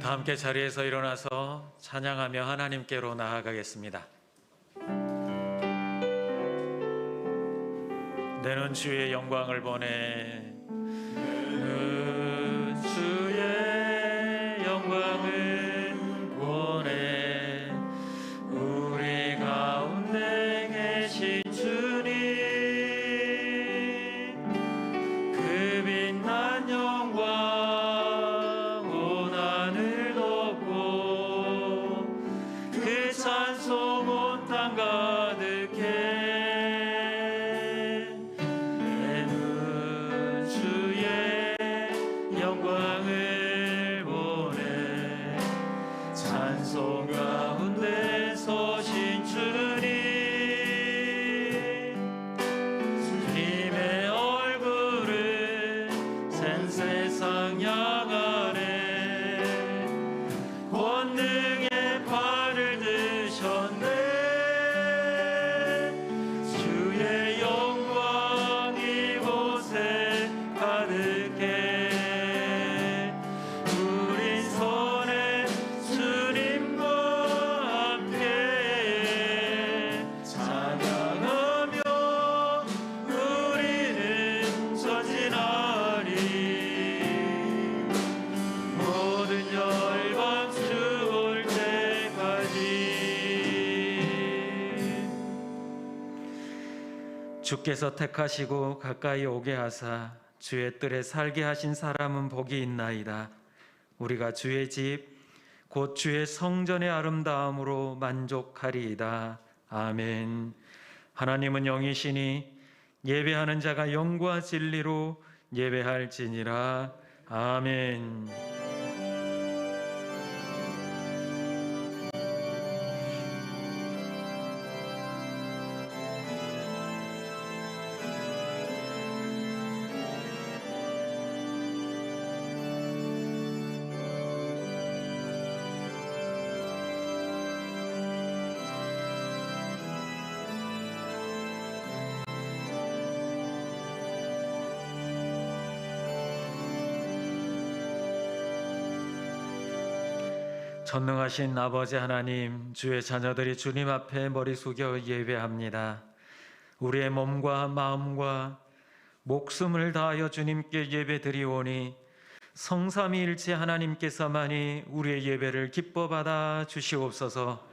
다 함께 자리에서 일어나서 찬양하며 하나님께로 나아가겠습니다. 내는 주의 영광을 보내, 주의 영광을 보내. 우리 가운데 계신 주님, 그 빛난 영광 온 하늘 덮고, 그 찬송 온 땅 가득해. 주께서 택하시고 가까이 오게 하사 주의 뜰에 살게 하신 사람은 복이 있나이다. 우리가 주의 집 곧 주의 성전의 아름다움으로 만족하리이다. 아멘. 하나님은 영이시니 예배하는 자가 영과 진리로 예배할지니라. 아멘. 전능하신 아버지 하나님, 주의 자녀들이 주님 앞에 머리 숙여 예배합니다. 우리의 몸과 마음과 목숨을 다하여 주님께 예배드리오니 성삼위일체 하나님께서만이 우리의 예배를 기뻐 받아 주시옵소서.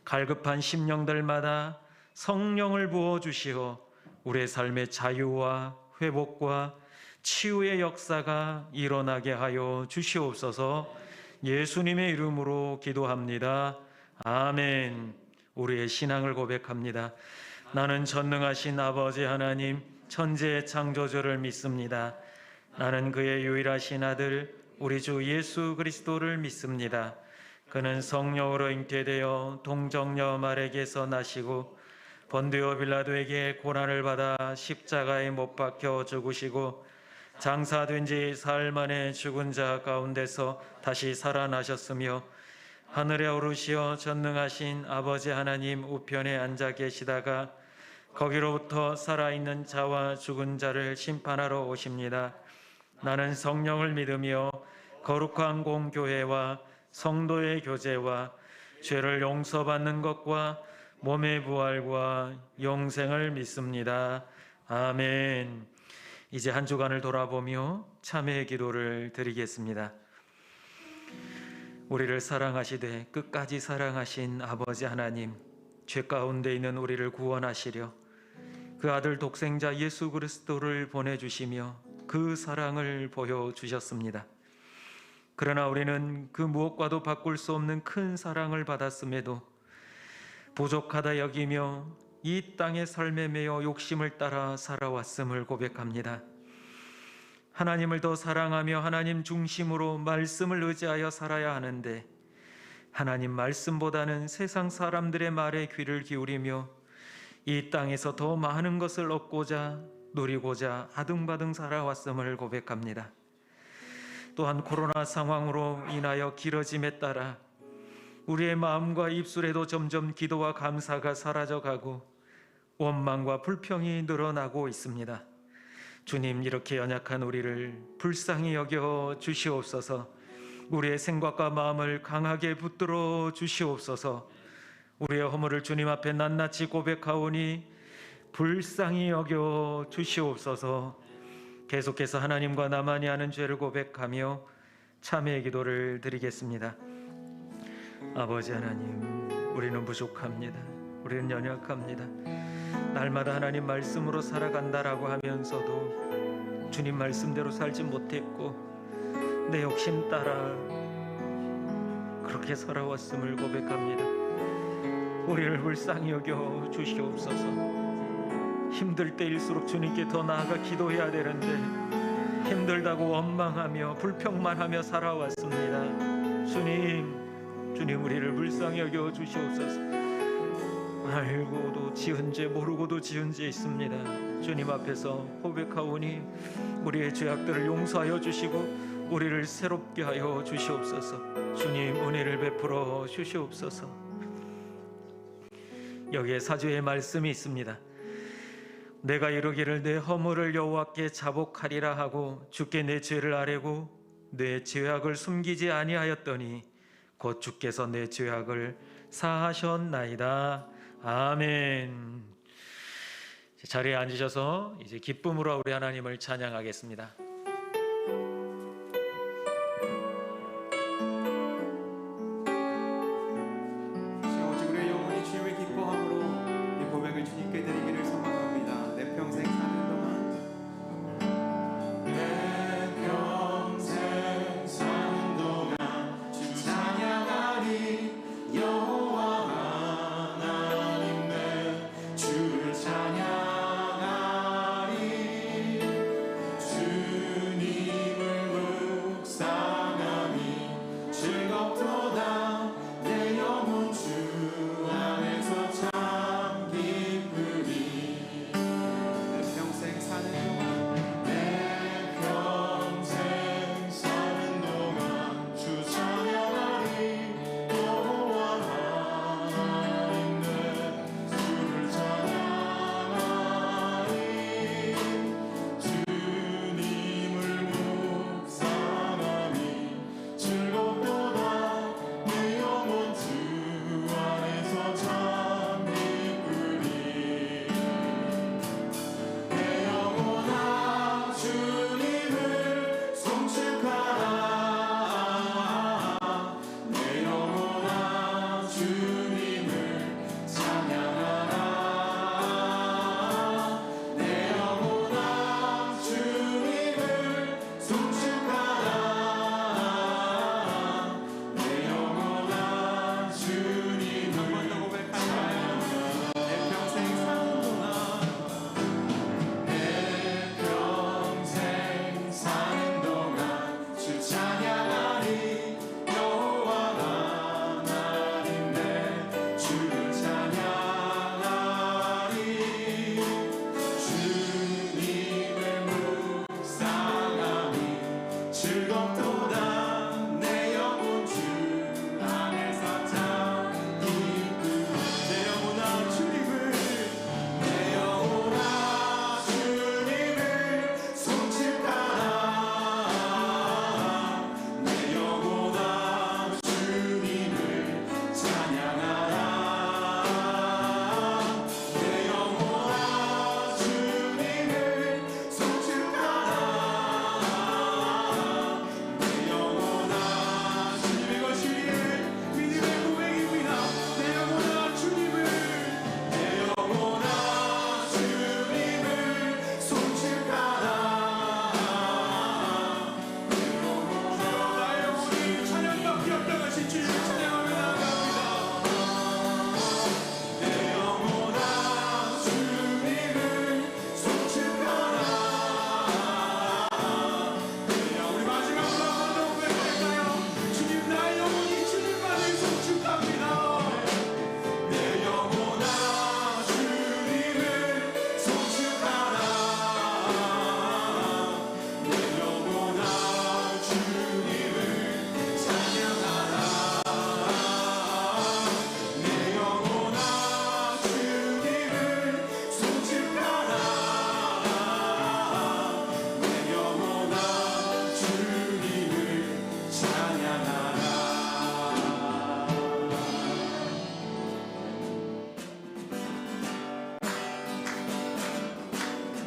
갈급한 심령들마다 성령을 부어 주시어 우리의 삶의 자유와 회복과 치유의 역사가 일어나게 하여 주시옵소서. 예수님의 이름으로 기도합니다. 아멘. 우리의 신앙을 고백합니다. 나는 전능하신 아버지 하나님, 천지의 창조주를 믿습니다. 나는 그의 유일하신 아들 우리 주 예수 그리스도를 믿습니다. 그는 성령으로 잉태되어 동정녀 마리아에게서 나시고 본디오 빌라도에게 고난을 받아 십자가에 못 박혀 죽으시고 장사된 지 사흘 만에 죽은 자 가운데서 다시 살아나셨으며 하늘에 오르시어 전능하신 아버지 하나님 우편에 앉아 계시다가 거기로부터 살아있는 자와 죽은 자를 심판하러 오십니다. 나는 성령을 믿으며 거룩한 공교회와 성도의 교제와 죄를 용서받는 것과 몸의 부활과 영생을 믿습니다. 아멘. 이제 한 주간을 돌아보며 참회의 기도를 드리겠습니다. 우리를 사랑하시되 끝까지 사랑하신 아버지 하나님, 죄 가운데 있는 우리를 구원하시려 그 아들 독생자 예수 그리스도를 보내주시며 그 사랑을 보여주셨습니다. 그러나 우리는 그 무엇과도 바꿀 수 없는 큰 사랑을 받았음에도 부족하다 여기며 이 땅의 삶에 매여 욕심을 따라 살아왔음을 고백합니다. 하나님을 더 사랑하며 하나님 중심으로 말씀을 의지하여 살아야 하는데 하나님 말씀보다는 세상 사람들의 말에 귀를 기울이며 이 땅에서 더 많은 것을 얻고자 누리고자 아등바등 살아왔음을 고백합니다. 또한 코로나 상황으로 인하여 길어짐에 따라 우리의 마음과 입술에도 점점 기도와 감사가 사라져가고 원망과 불평이 늘어나고 있습니다. 주님, 이렇게 연약한 우리를 불쌍히 여겨 주시옵소서. 우리의 생각과 마음을 강하게 붙들어 주시옵소서. 우리의 허물을 주님 앞에 낱낱이 고백하오니 불쌍히 여겨 주시옵소서. 계속해서 하나님과 나만이 하는 죄를 고백하며 참회의 기도를 드리겠습니다. 아버지 하나님, 우리는 부족합니다. 우리는 연약합니다. 날마다 하나님 말씀으로 살아간다라고 하면서도 주님 말씀대로 살지 못했고 내 욕심 따라 그렇게 살아왔음을 고백합니다. 우리를 불쌍히 여겨 주시옵소서. 힘들 때일수록 주님께 더 나아가 기도해야 되는데 힘들다고 원망하며 불평만 하며 살아왔습니다. 주님 우리를 불쌍히 여겨 주시옵소서. 알고도 지은 죄 모르고도 지은 죄 있습니다. 주님 앞에서 고백하오니 우리의 죄악들을 용서하여 주시고 우리를 새롭게 하여 주시옵소서. 주님 은혜를 베풀어 주시옵소서. 여기에 사주의 말씀이 있습니다. 내가 이르기를 내 허물을 여호와께 자복하리라 하고 주께 내 죄를 아뢰고 내 죄악을 숨기지 아니하였더니 곧 주께서 내 죄악을 사하셨나이다. 아멘. 자리에 앉으셔서 이제 기쁨으로 우리 하나님을 찬양하겠습니다. 오직 우리의 영혼이 주님을 기뻐함으로 이 고백을 주님께 드리기를 소망합니다. 내 평생 사는 동안 주 찬양하리. 여호와 하나님 내 주를 찬양하리. 주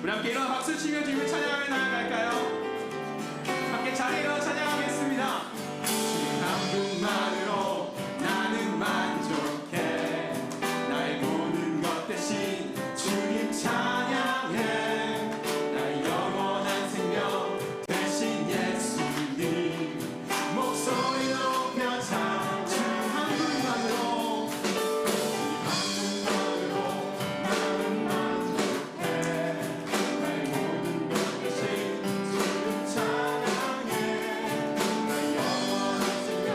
우리 함께 일어나 박수 치며 주님을 찬양하며 나아갈까요? 함께 자리에 일어나 찬양하겠습니다. 주님 한 분만으로 나는 만족해. 나의 모든 것 대신 주님 찬양해. 나의 영원한 생명 대신 예수님 목소리 높여 찬양. 주님 한 분만으로 나는 만족해. 나의 모든 것 대신 주님 찬양해. 나의 영원한 생명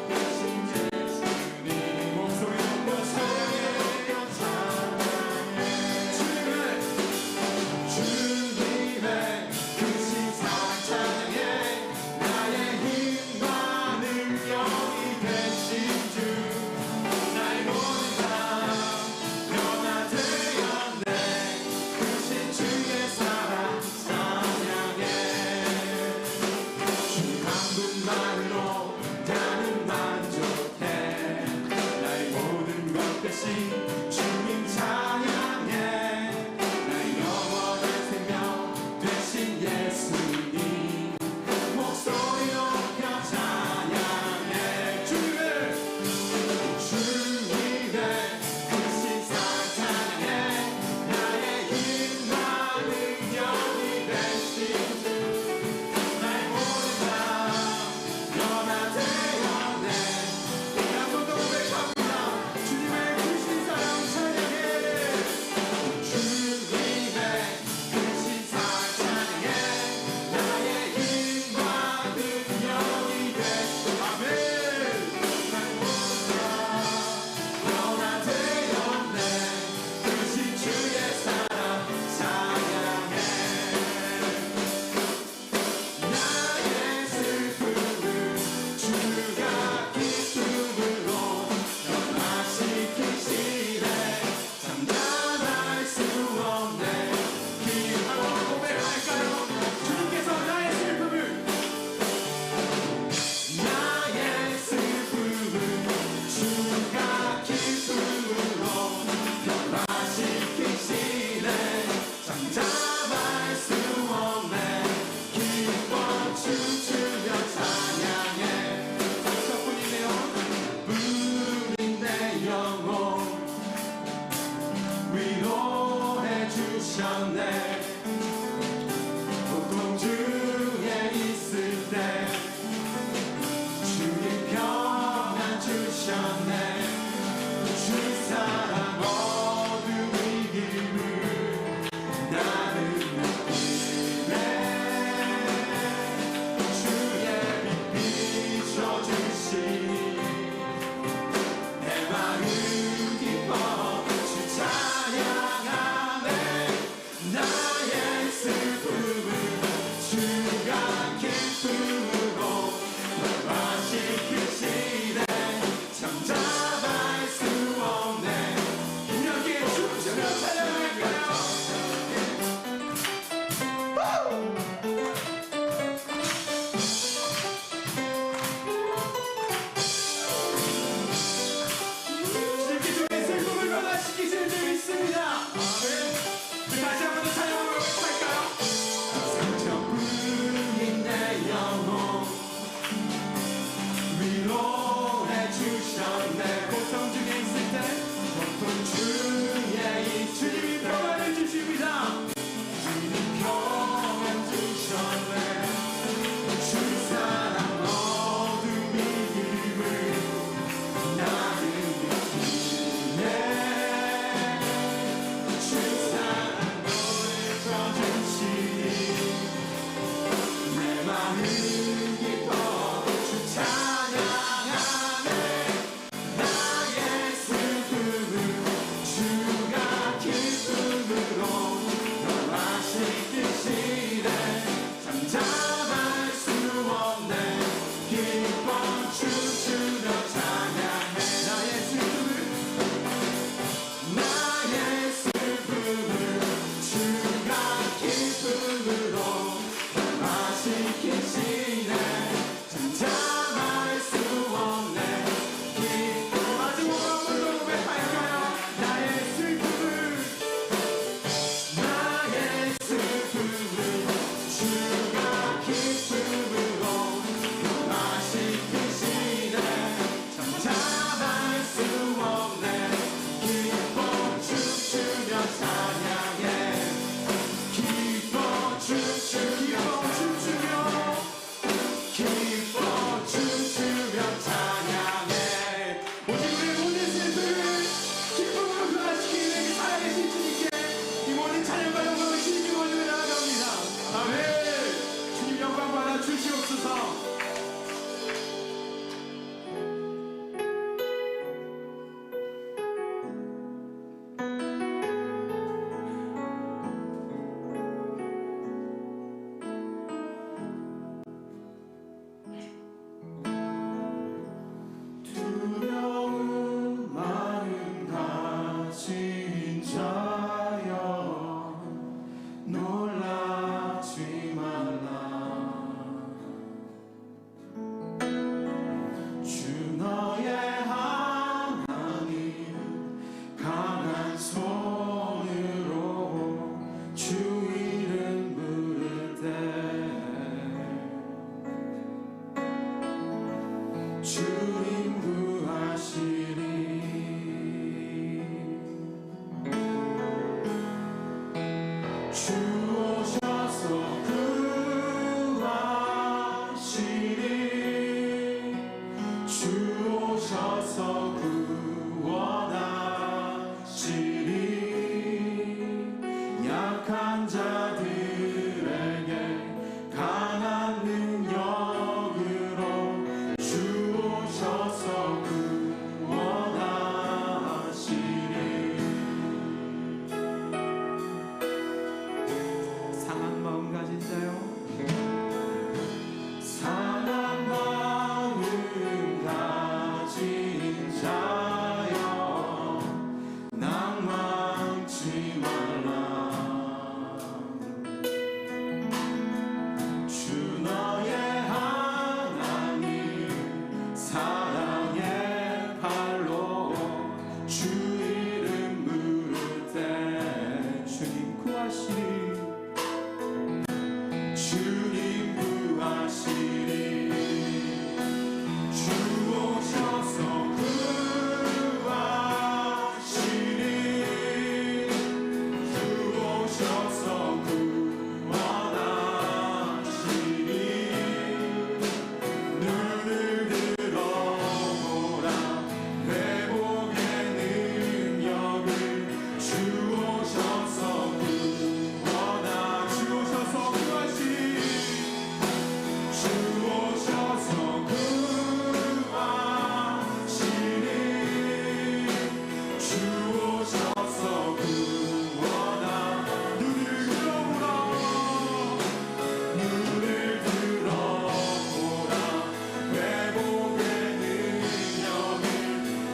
대신 예수님 목소리 높여 찬양해. 주님의 그 신상 찬양해. 나의 힘과 능력이 되신 주 나의 모든 삶 변화되었네. 크신 주의 사랑 찬양해. 주 한 분만으로 나는 만족해. 나의 모든 것 대신 주님 찬양해. 나의 영원한 생명 되신 예수님 목소리 높여 찬양해. 주님의 그 신상 찬양해. 나의 힘과 능력이 되신 주 나의 모든 삶 변화되었네. 양손도 고백합니다. 주님의 그 신사랑 찬양해. 주님의 그 신상 찬양해. 나의 힘과 능력이 되신 아멘. 나의 모든 삶 변화되었네. 크신 주의 사랑 찬양해. 나의 슬픔을 주가 기쁨으로 변화시키시네. 잠잠할 수 없네. 기뻐 고백할까요? 주님께서 나의 슬픔을 주가 기쁨으로 변화시키시네. 잠잠할 수 없네. 기뻐 춤추며 찬양해. 저뿐이네요. 부르는 내 영혼 위로해 주셨네. 고통 중에 있을 때 주님 평안 주셨네. 주 사랑 어둠 이김을 나는 느끼네. 주의 빛 비춰주시니 내 마음 기뻐 주 찬양하네. 나의 주 오셔서 구하시리 주 오셔서 구원하시리 약한 자들에게 강한 능력으로 주 오셔서 구원하시리 상한 마음 가진 자요 상한 마음 가진 자여 낭망치 말라 주 너의 하나님 사랑의 팔로 주 이름 부를 때 주님 구하시리 주님 구하시리 주 오셔서 구하시리 주 오셔서 구원하시리 눈을 들어보라 회복의 능력을 주 오셔서 구원하 주 오셔서 구하시리 주 오셔서 구하시리 주 오셔서 구원하 눈을 들어보라 눈을 들어보라 회복의 능력을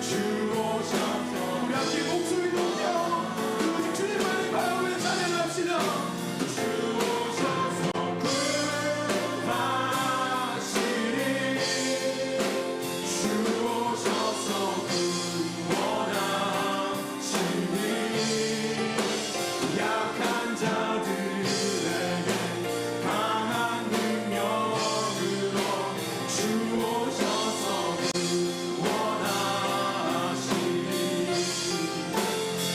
주 오셔서 우리 함께 목소리 높여 오직 주님만을 바라보며 찬양합시다 주 오셔서 구하시리 주 오셔서 구원하시리 약한 자들에게 강한 능력으로 주 오셔서 구원하시리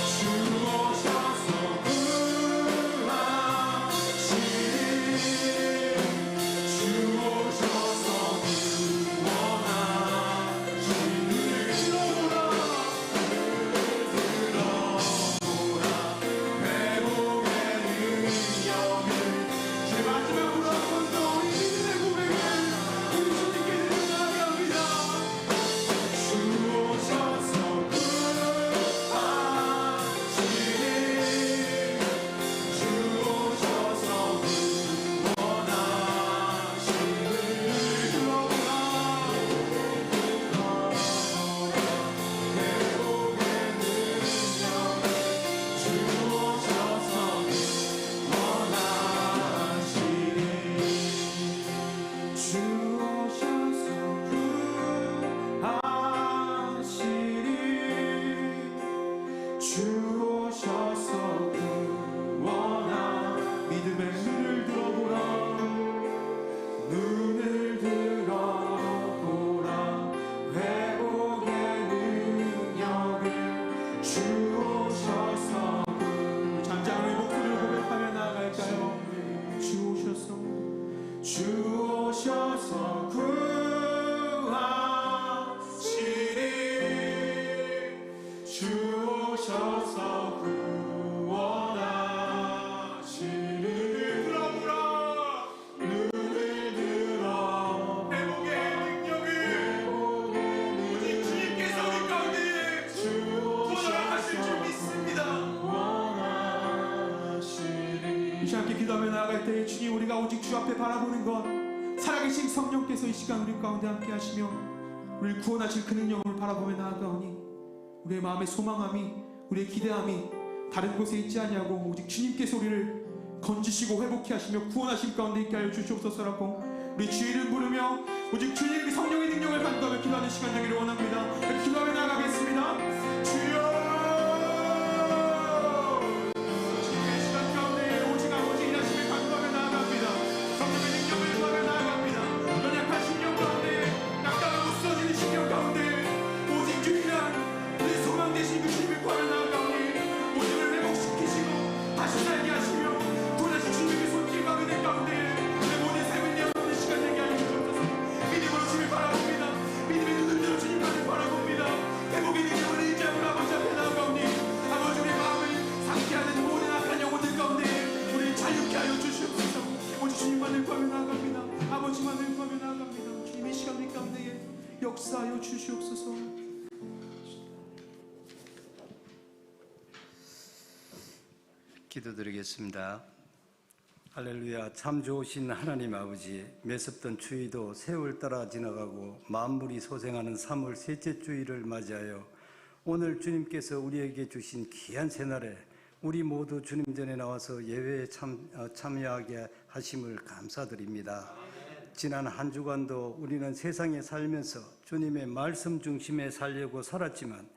주 오셔서 구하시리 주 오셔서 구원하시리 들어보라 회복의 능력을 제 마지막으로 한 번 더 우리 믿음의 고백을 우리 주님께 드리나게 합니다 주 오셔서 구하시리 주 오셔서 구원하시리 들어보라 회복의 능력을 주 오셔서 구원하시리 주 오셔서 구하시리 주 오셔서 구원하 믿음의 눈을 들어보라 눈을 들어보라 회복의 능력을 주 오셔서 잠잠히 목소리를 고백하며 나아갈까요 주 오셔서 구하시리 주 오셔서 구원하시리 들어보라 눈을 들어 회복의 능력을 오직 주님께서 우리 가운데 구원하실 줄 믿습니다 이 시간 함께 기도하며 나아갈 때 주님 우리가 오직 주 앞에 바라보는 것 살아계신 성령께서 이 시간 우리 가운데 함께 하시며 우리를 구원하실 그 능력을 바라보며 나아가오니 우리의 마음의 소망함이 우리의 기대함이 다른 곳에 있지 아니하고 오직 주님께서 우리를 건지시고 회복케 하시며 구원하실 가운데 있게 하여 주시옵소서라고 우리 주 이름 부르며 오직 주님의 성령의 능력을 간구하며 기도하는 시간 되기를 원합니다. 기도하며 나아가겠습니다. 주여 하시며 기도드리겠습니다. 할렐루야. 참 좋으신 하나님 아버지, 메습던 추위도 세월 따라 지나가고 만물이 소생하는 3월 셋째 주일을 맞이하여 오늘 주님께서 우리에게 주신 귀한 새날에 우리 모두 주님 전에 나와서 예배에 참여하게 하심을 감사드립니다. 지난 한 주간도 우리는 세상에 살면서 주님의 말씀 중심에 살려고 살았지만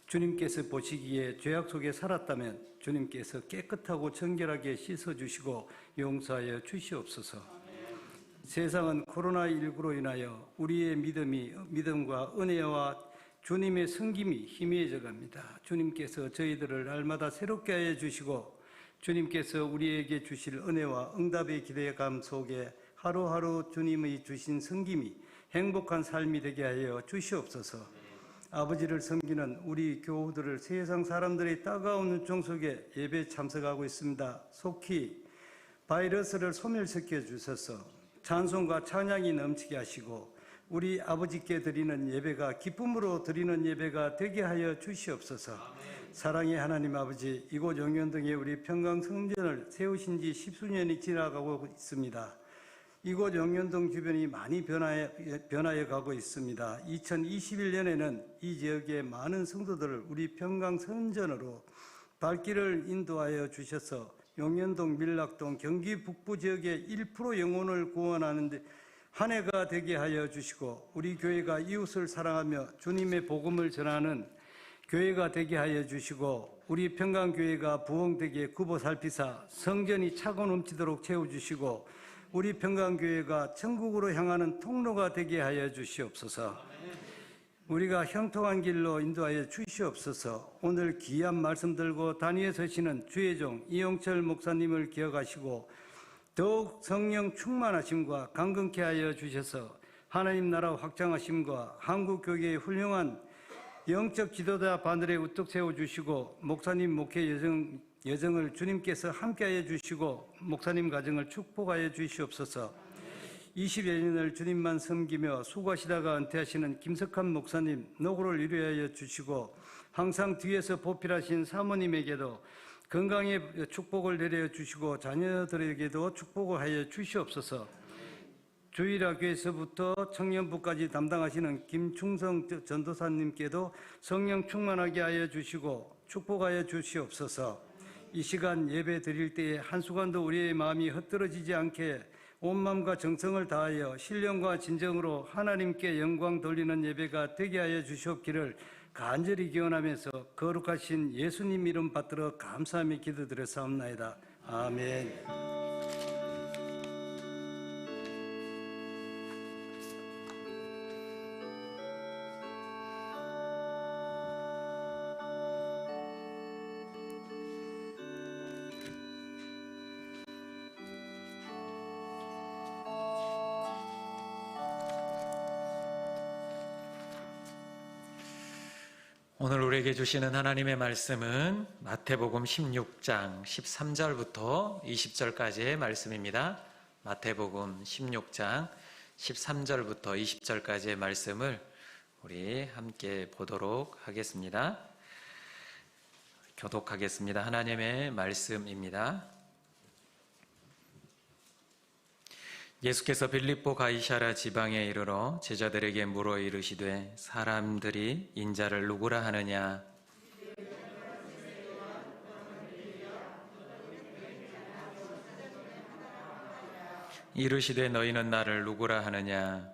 주님께서 보시기에 죄악 속에 살았다면 주님께서 깨끗하고 정결하게 씻어주시고 용서하여 주시옵소서. 세상은 코로나19로 인하여 우리의 믿음과 은혜와 주님의 섬김이 희미해져 갑니다. 주님께서 저희들을 날마다 새롭게 하여 주시고 주님께서 우리에게 주실 은혜와 응답의 기대감 속에 하루하루 주님의 주신 섬김이 행복한 삶이 되게 하여 주시옵소서. 아버지를 섬기는 우리 교우들을 세상 사람들의 따가운 눈총 속에 예배에 참석하고 있습니다. 속히 바이러스를 소멸시켜 주셔서 찬송과 찬양이 넘치게 하시고 우리 아버지께 드리는 예배가 기쁨으로 드리는 예배가 되게 하여 주시옵소서. 사랑의 하나님 아버지, 이곳 용현동에 우리 평강성전을 세우신 지 10수년이 지나가고 있습니다. 이곳 용현동 주변이 많이 변화해 가고 있습니다. 2021년에는 이 지역의 많은 성도들을 우리 평강성전으로 발길을 인도하여 주셔서 용현동, 밀락동, 경기 북부 지역의 1% 영혼을 구원하는 데 한 해가 되게 하여 주시고 우리 교회가 이웃을 사랑하며 주님의 복음을 전하는 교회가 되게 하여 주시고 우리 평강교회가 부흥되게 굽어 살피사 성전이 차고 넘치도록 채워주시고 우리 평강교회가 천국으로 향하는 통로가 되게 하여 주시옵소서. 우리가 형통한 길로 인도하여 주시옵소서. 오늘 귀한 말씀 들고 단위에 서시는 주의 종 이용철 목사님을 기억하시고 더욱 성령 충만하심과 강건케 하여 주셔서 하나님 나라 확장하심과 한국교회의 훌륭한 영적 지도자 바늘에 우뚝 세워주시고 목사님 목회 여정을 주님께서 함께하여 주시고 목사님 가정을 축복하여 주시옵소서. 20여 년을 주님만 섬기며 수고하시다가 은퇴하시는 김석한 목사님 노고를 이루하여 주시고 항상 뒤에서 보필하신 사모님에게도 건강의 축복을 내려 주시고 자녀들에게도 축복을 하여 주시옵소서. 주일학교에서부터 청년부까지 담당하시는 김충성 전도사님께도 성령 충만하게 하여 주시고 축복하여 주시옵소서. 이 시간 예배 드릴 때에 한순간도 우리의 마음이 헛들어지지 않게 온 마음과 정성을 다하여 신령과 진정으로 하나님께 영광 돌리는 예배가 되게 하여 주시옵기를 간절히 기원하면서 거룩하신 예수님 이름 받들어 감사하며 기도드렸사옵나이다. 아멘. 오늘 우리에게 주시는 하나님의 말씀은 마태복음 16장 13절부터 20절까지의 말씀입니다. 마태복음 16장 13절부터 20절까지의 말씀을 우리 함께 보도록 하겠습니다. 교독하겠습니다. 하나님의 말씀입니다. 예수께서 빌립보 가이사랴 지방에 이르러 제자들에게 물어 이르시되 사람들이 인자를 누구라 하느냐? 이르시되 너희는 나를 누구라 하느냐?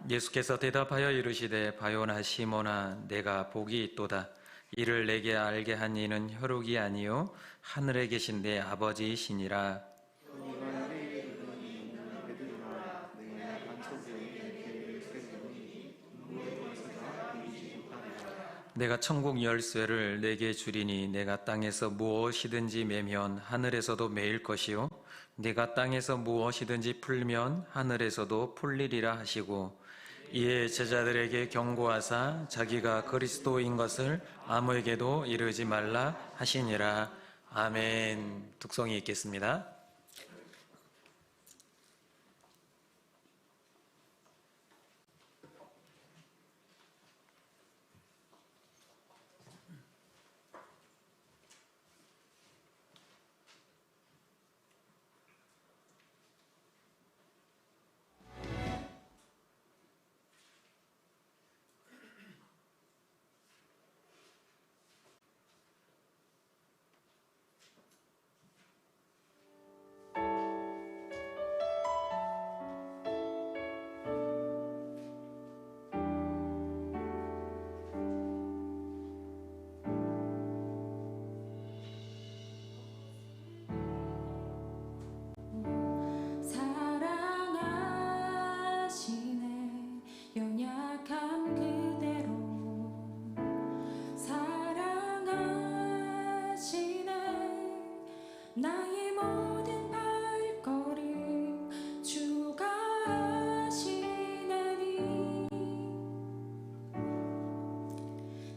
예수께서 대답하여 이르시되 바요나 시몬아 내가 복이 있도다. 이를 내게 알게 한 이는 혈육이 아니요 하늘에 계신 내 아버지이시니라. 내가 천국 열쇠를 내게 주리니 내가 땅에서 무엇이든지 매면 하늘에서도 매일 것이요 내가 땅에서 무엇이든지 풀면 하늘에서도 풀리리라 하시고 이에 제자들에게 경고하사 자기가 그리스도인 것을 아무에게도 이르지 말라 하시니라. 아멘. 독성이 있겠습니다.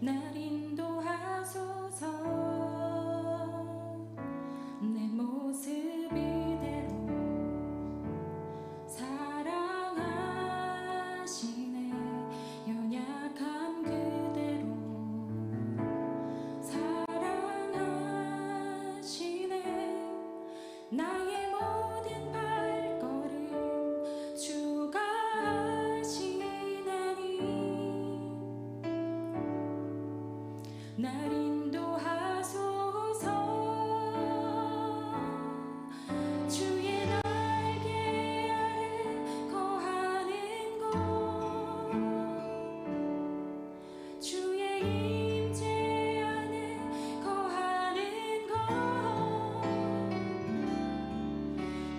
날 인도하소서. 내 모습 이대로 사랑하시네. 연약함 그대로 사랑하시네. 나의 모든 발걸음 주가 하시나니 날 인도하소서. 주의 날개 아래 거하는 곳 주의 임재 안에 거하는 것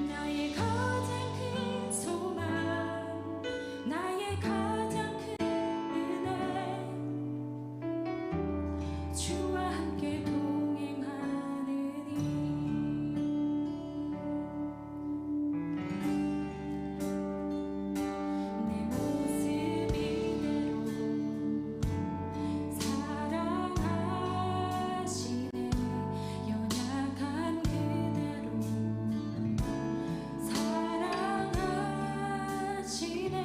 나의 가장 큰 소망 나의 가장 큰 은혜 주와 함께 동행하느니 내 모습 이대로 사랑하시네. 연약한 그대로 사랑하시네.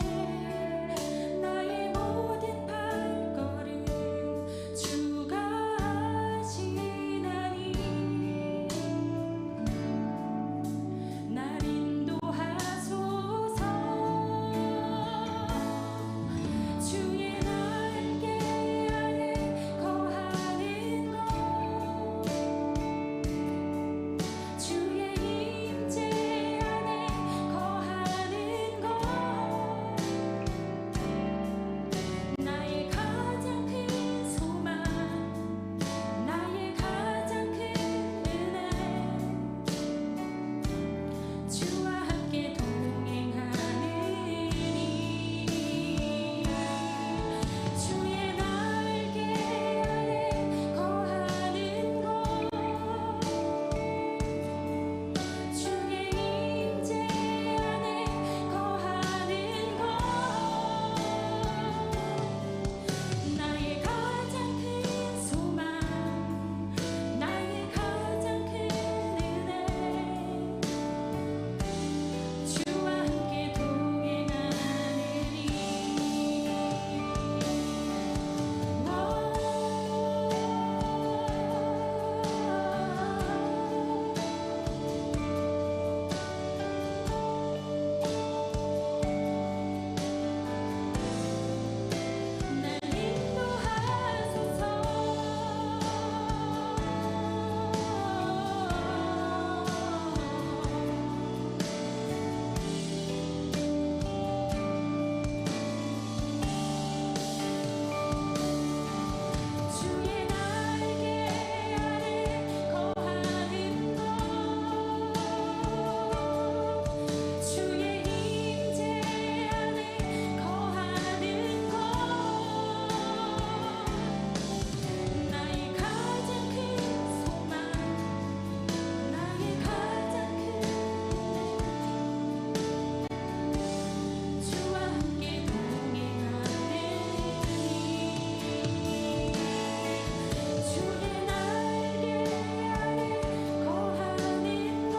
나의 모든 발걸음 주가 하시나니 날 인도하소서. 주의 날개 아래 거하는 것 주의 임재 안에 거하는 것 나의 가장 큰 소망 나의 가장 큰 은혜 주와 함께 동행하느니 주의 날개 아래 거하는 것 주의 임재 안에 거하는 것 나의 가장 큰 소망 나의 가장 큰 은혜 주와 함께 동행하느니 날 인도하소서. 주의 날개 아래 거하는 것 주의 임재 안에 거하는 것 나의 가장 큰 소망 나의 가장 큰 주와 함께 동행하느니 주의 날개 아래 거하는 것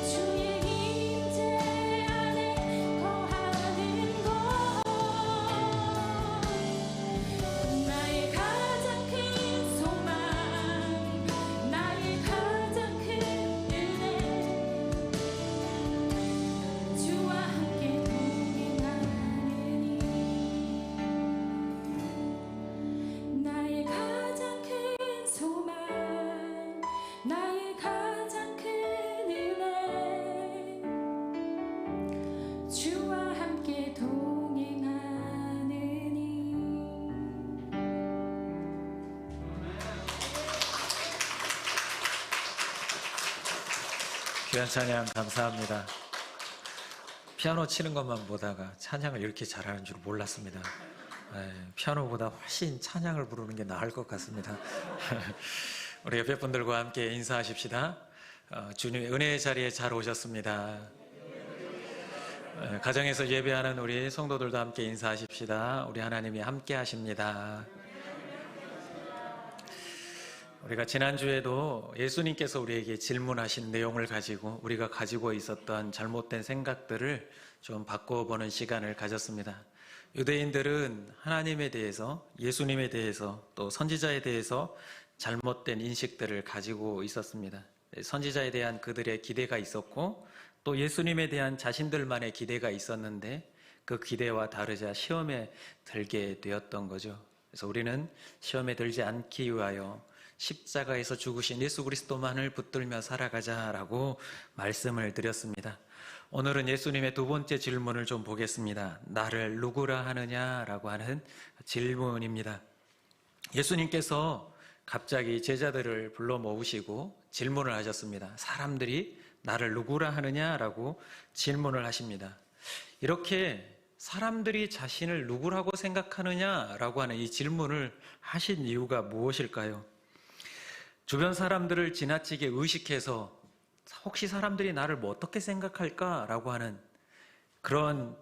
주의 임재 안에 거하는 것 나의 가장 큰 소망 나의 가장 큰 은혜 주와 함께 동행하느니 나의 가장 큰 소망 나의 가장 큰 은혜 주와 함께 동행하느니 귀한 찬양 감사합니다. 피아노 치는 것만 보다가 찬양을 이렇게 잘하는 줄 몰랐습니다. 피아노보다 훨씬 찬양을 부르는 게 나을 것 같습니다. 우리 옆에 분들과 함께 인사하십시다. 주님의 은혜의 자리에 잘 오셨습니다. 가정에서 예배하는 우리 성도들도 함께 인사하십시다. 우리 하나님이 함께 하십니다. 우리가 지난주에도 예수님께서 우리에게 질문하신 내용을 가지고 우리가 가지고 있었던 잘못된 생각들을 좀 바꿔보는 시간을 가졌습니다. 유대인들은 하나님에 대해서, 예수님에 대해서, 또 선지자에 대해서 잘못된 인식들을 가지고 있었습니다. 선지자에 대한 그들의 기대가 있었고 또 예수님에 대한 자신들만의 기대가 있었는데 그 기대와 다르자 시험에 들게 되었던 거죠. 그래서 우리는 시험에 들지 않기 위하여 십자가에서 죽으신 예수 그리스도만을 붙들며 살아가자라고 말씀을 드렸습니다. 오늘은 예수님의 두 번째 질문을 좀 보겠습니다. 나를 누구라 하느냐라고 하는 질문입니다. 예수님께서 갑자기 제자들을 불러 모으시고 질문을 하셨습니다. 사람들이 나를 누구라 하느냐라고 질문을 하십니다. 이렇게 사람들이 자신을 누구라고 생각하느냐라고 하는 이 질문을 하신 이유가 무엇일까요? 주변 사람들을 지나치게 의식해서 혹시 사람들이 나를 뭐 어떻게 생각할까라고 하는 그런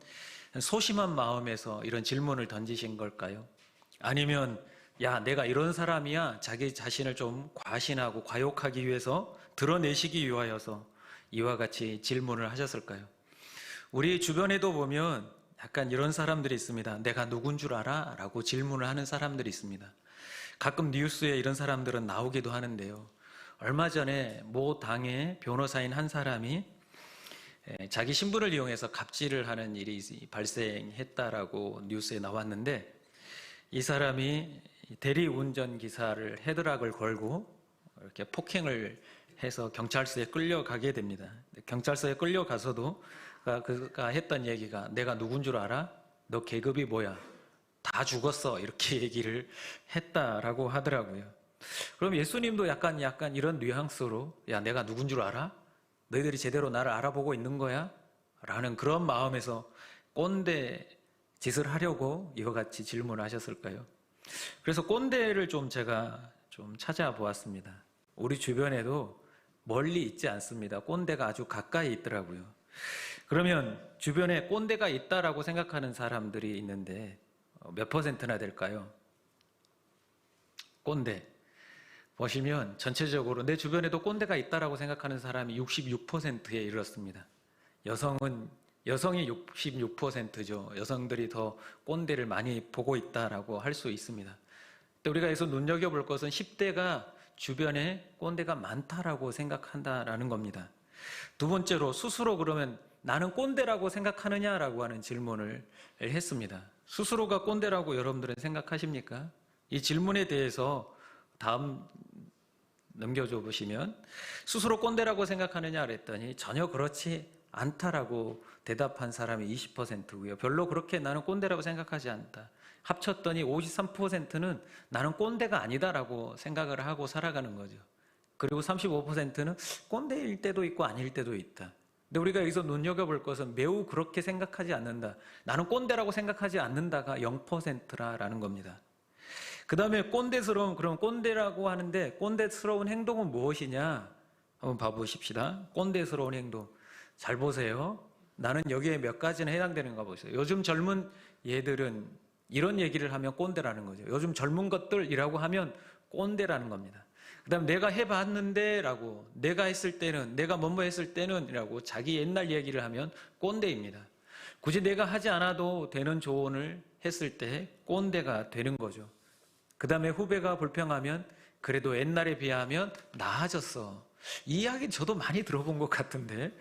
소심한 마음에서 이런 질문을 던지신 걸까요? 아니면 야, 내가 이런 사람이야, 자기 자신을 좀 과신하고 과욕하기 위해서 드러내시기 위하여서 이와 같이 질문을 하셨을까요? 우리 주변에도 보면 약간 이런 사람들이 있습니다. 내가 누군 줄 알아? 라고 질문을 하는 사람들이 있습니다. 가끔 뉴스에 이런 사람들은 나오기도 하는데요. 얼마 전에 모 당의 변호사인 한 사람이 자기 신분을 이용해서 갑질을 하는 일이 발생했다라고 뉴스에 나왔는데 이 사람이 대리운전 기사를 헤드락을 걸고 이렇게 폭행을 해서 경찰서에 끌려가게 됩니다. 경찰서에 끌려가서도 그가 했던 얘기가 내가 누군 줄 알아? 너 계급이 뭐야? 다 죽었어. 이렇게 얘기를 했다라고 하더라고요. 그럼 예수님도 약간 이런 뉘앙스로 야, 내가 누군 줄 알아? 너희들이 제대로 나를 알아보고 있는 거야? 라는 그런 마음에서 꼰대 짓을 하려고 이와 같이 질문을 하셨을까요? 그래서 꼰대를 제가 찾아보았습니다. 우리 주변에도 멀리 있지 않습니다. 꼰대가 아주 가까이 있더라고요. 그러면 주변에 꼰대가 있다라고 생각하는 사람들이 있는데 몇 퍼센트나 될까요? 꼰대. 보시면 전체적으로 내 주변에도 꼰대가 있다라고 생각하는 사람이 66%에 이르렀습니다. 여성이 66%죠. 여성들이 더 꼰대를 많이 보고 있다라고 할 수 있습니다. 근데 우리가 여기서 눈여겨볼 것은 10대가 주변에 꼰대가 많다라고 생각한다라는 겁니다. 두 번째로 스스로 그러면 나는 꼰대라고 생각하느냐라고 하는 질문을 했습니다. 스스로가 꼰대라고 여러분들은 생각하십니까? 이 질문에 대해서 다음 넘겨줘 보시면 스스로 꼰대라고 생각하느냐 그랬더니 전혀 그렇지 않다라고 대답한 사람이 20%고요. 별로 그렇게 나는 꼰대라고 생각하지 않다. 합쳤더니 53%는 나는 꼰대가 아니다라고 생각을 하고 살아가는 거죠. 그리고 35%는 꼰대일 때도 있고 아닐 때도 있다. 근데 우리가 여기서 눈여겨볼 것은 매우 그렇게 생각하지 않는다. 나는 꼰대라고 생각하지 않는다가 0%라는 겁니다. 그 다음에 그럼 꼰대라고 하는데 꼰대스러운 행동은 무엇이냐? 한번 봐보십시다. 꼰대스러운 행동. 잘 보세요. 나는 여기에 몇 가지는 해당되는가 보세요. 요즘 젊은 얘들은 이런 얘기를 하면 꼰대라는 거죠. 요즘 젊은 것들이라고 하면 꼰대라는 겁니다. 그 다음 내가 해봤는데 라고, 내가 했을 때는, 내가 뭐뭐 했을 때는 이라고 자기 옛날 얘기를 하면 꼰대입니다. 굳이 내가 하지 않아도 되는 조언을 했을 때 꼰대가 되는 거죠. 그 다음에 후배가 불평하면 그래도 옛날에 비하면 나아졌어. 이 이야기 저도 많이 들어본 것 같은데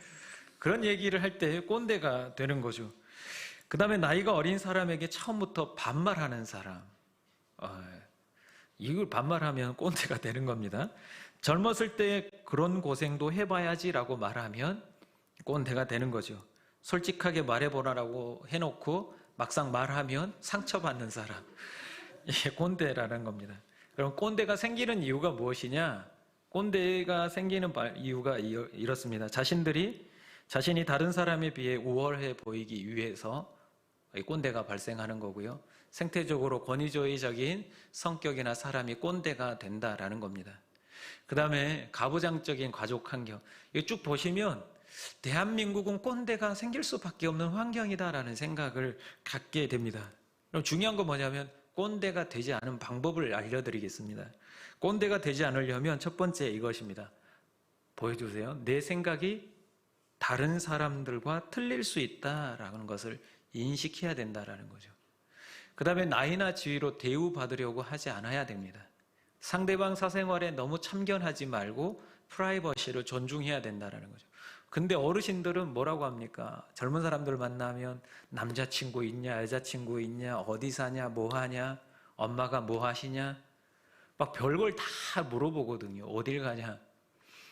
그런 얘기를 할 때 꼰대가 되는 거죠. 그 다음에 나이가 어린 사람에게 처음부터 반말하는 사람. 이걸 반말하면 꼰대가 되는 겁니다. 젊었을 때 그런 고생도 해봐야지라고 말하면 꼰대가 되는 거죠. 솔직하게 말해보라고 해놓고 막상 말하면 상처받는 사람. 이게 꼰대라는 겁니다. 그럼 꼰대가 생기는 이유가 무엇이냐? 꼰대가 생기는 이유가 이렇습니다. 자신이 다른 사람에 비해 우월해 보이기 위해서 꼰대가 발생하는 거고요. 생태적으로 권위주의적인 성격이나 사람이 꼰대가 된다라는 겁니다. 그 다음에 가부장적인 가족 환경. 이거 쭉 보시면 대한민국은 꼰대가 생길 수밖에 없는 환경이다라는 생각을 갖게 됩니다. 그럼 중요한 건 뭐냐면 꼰대가 되지 않은 방법을 알려드리겠습니다. 꼰대가 되지 않으려면 첫 번째 이것입니다. 보여주세요. 내 생각이 다른 사람들과 틀릴 수 있다라는 것을 인식해야 된다라는 거죠. 그 다음에 나이나 지위로 대우받으려고 하지 않아야 됩니다. 상대방 사생활에 너무 참견하지 말고 프라이버시를 존중해야 된다는 거죠. 근데 어르신들은 뭐라고 합니까? 젊은 사람들 만나면 남자친구 있냐, 여자친구 있냐, 어디 사냐, 뭐 하냐, 엄마가 뭐 하시냐, 막 별걸 다 물어보거든요. 어딜 가냐.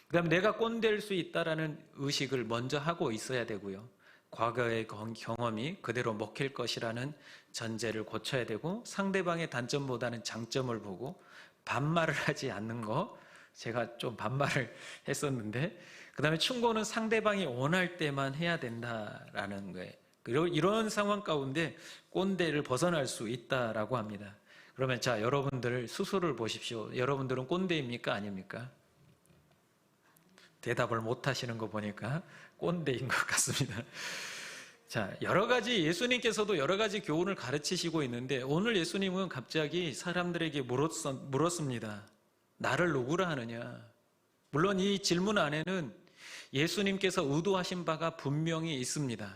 그다음에 내가 꼰대일 수 있다라는 의식을 먼저 하고 있어야 되고요. 과거의 경험이 그대로 먹힐 것이라는 전제를 고쳐야 되고, 상대방의 단점보다는 장점을 보고 반말을 하지 않는 거, 제가 좀 반말을 했었는데, 그 다음에 충고는 상대방이 원할 때만 해야 된다라는 거예요. 그리고 이런 상황 가운데 꼰대를 벗어날 수 있다라고 합니다. 그러면 자, 여러분들 스스로를 보십시오. 여러분들은 꼰대입니까? 아닙니까? 대답을 못 하시는 거 보니까 꼰대인 것 같습니다. 자, 여러 가지 예수님께서도 여러 가지 교훈을 가르치시고 있는데, 오늘 예수님은 갑자기 사람들에게 물었습니다. 나를 누구라 하느냐? 물론 이 질문 안에는 예수님께서 의도하신 바가 분명히 있습니다.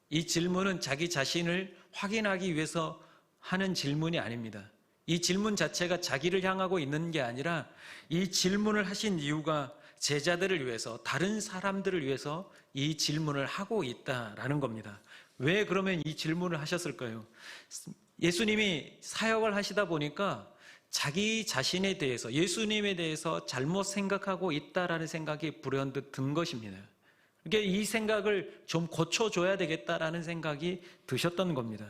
이 질문은 자기 자신을 확인하기 위해서 하는 질문이 아닙니다. 이 질문 자체가 자기를 향하고 있는 게 아니라, 이 질문을 하신 이유가 제자들을 위해서, 다른 사람들을 위해서 이 질문을 하고 있다라는 겁니다. 왜 그러면 이 질문을 하셨을까요? 예수님이 사역을 하시다 보니까 자기 자신에 대해서, 예수님에 대해서 잘못 생각하고 있다라는 생각이 불현듯 든 것입니다. 그러니까 이 생각을 좀 고쳐줘야 되겠다라는 생각이 드셨던 겁니다.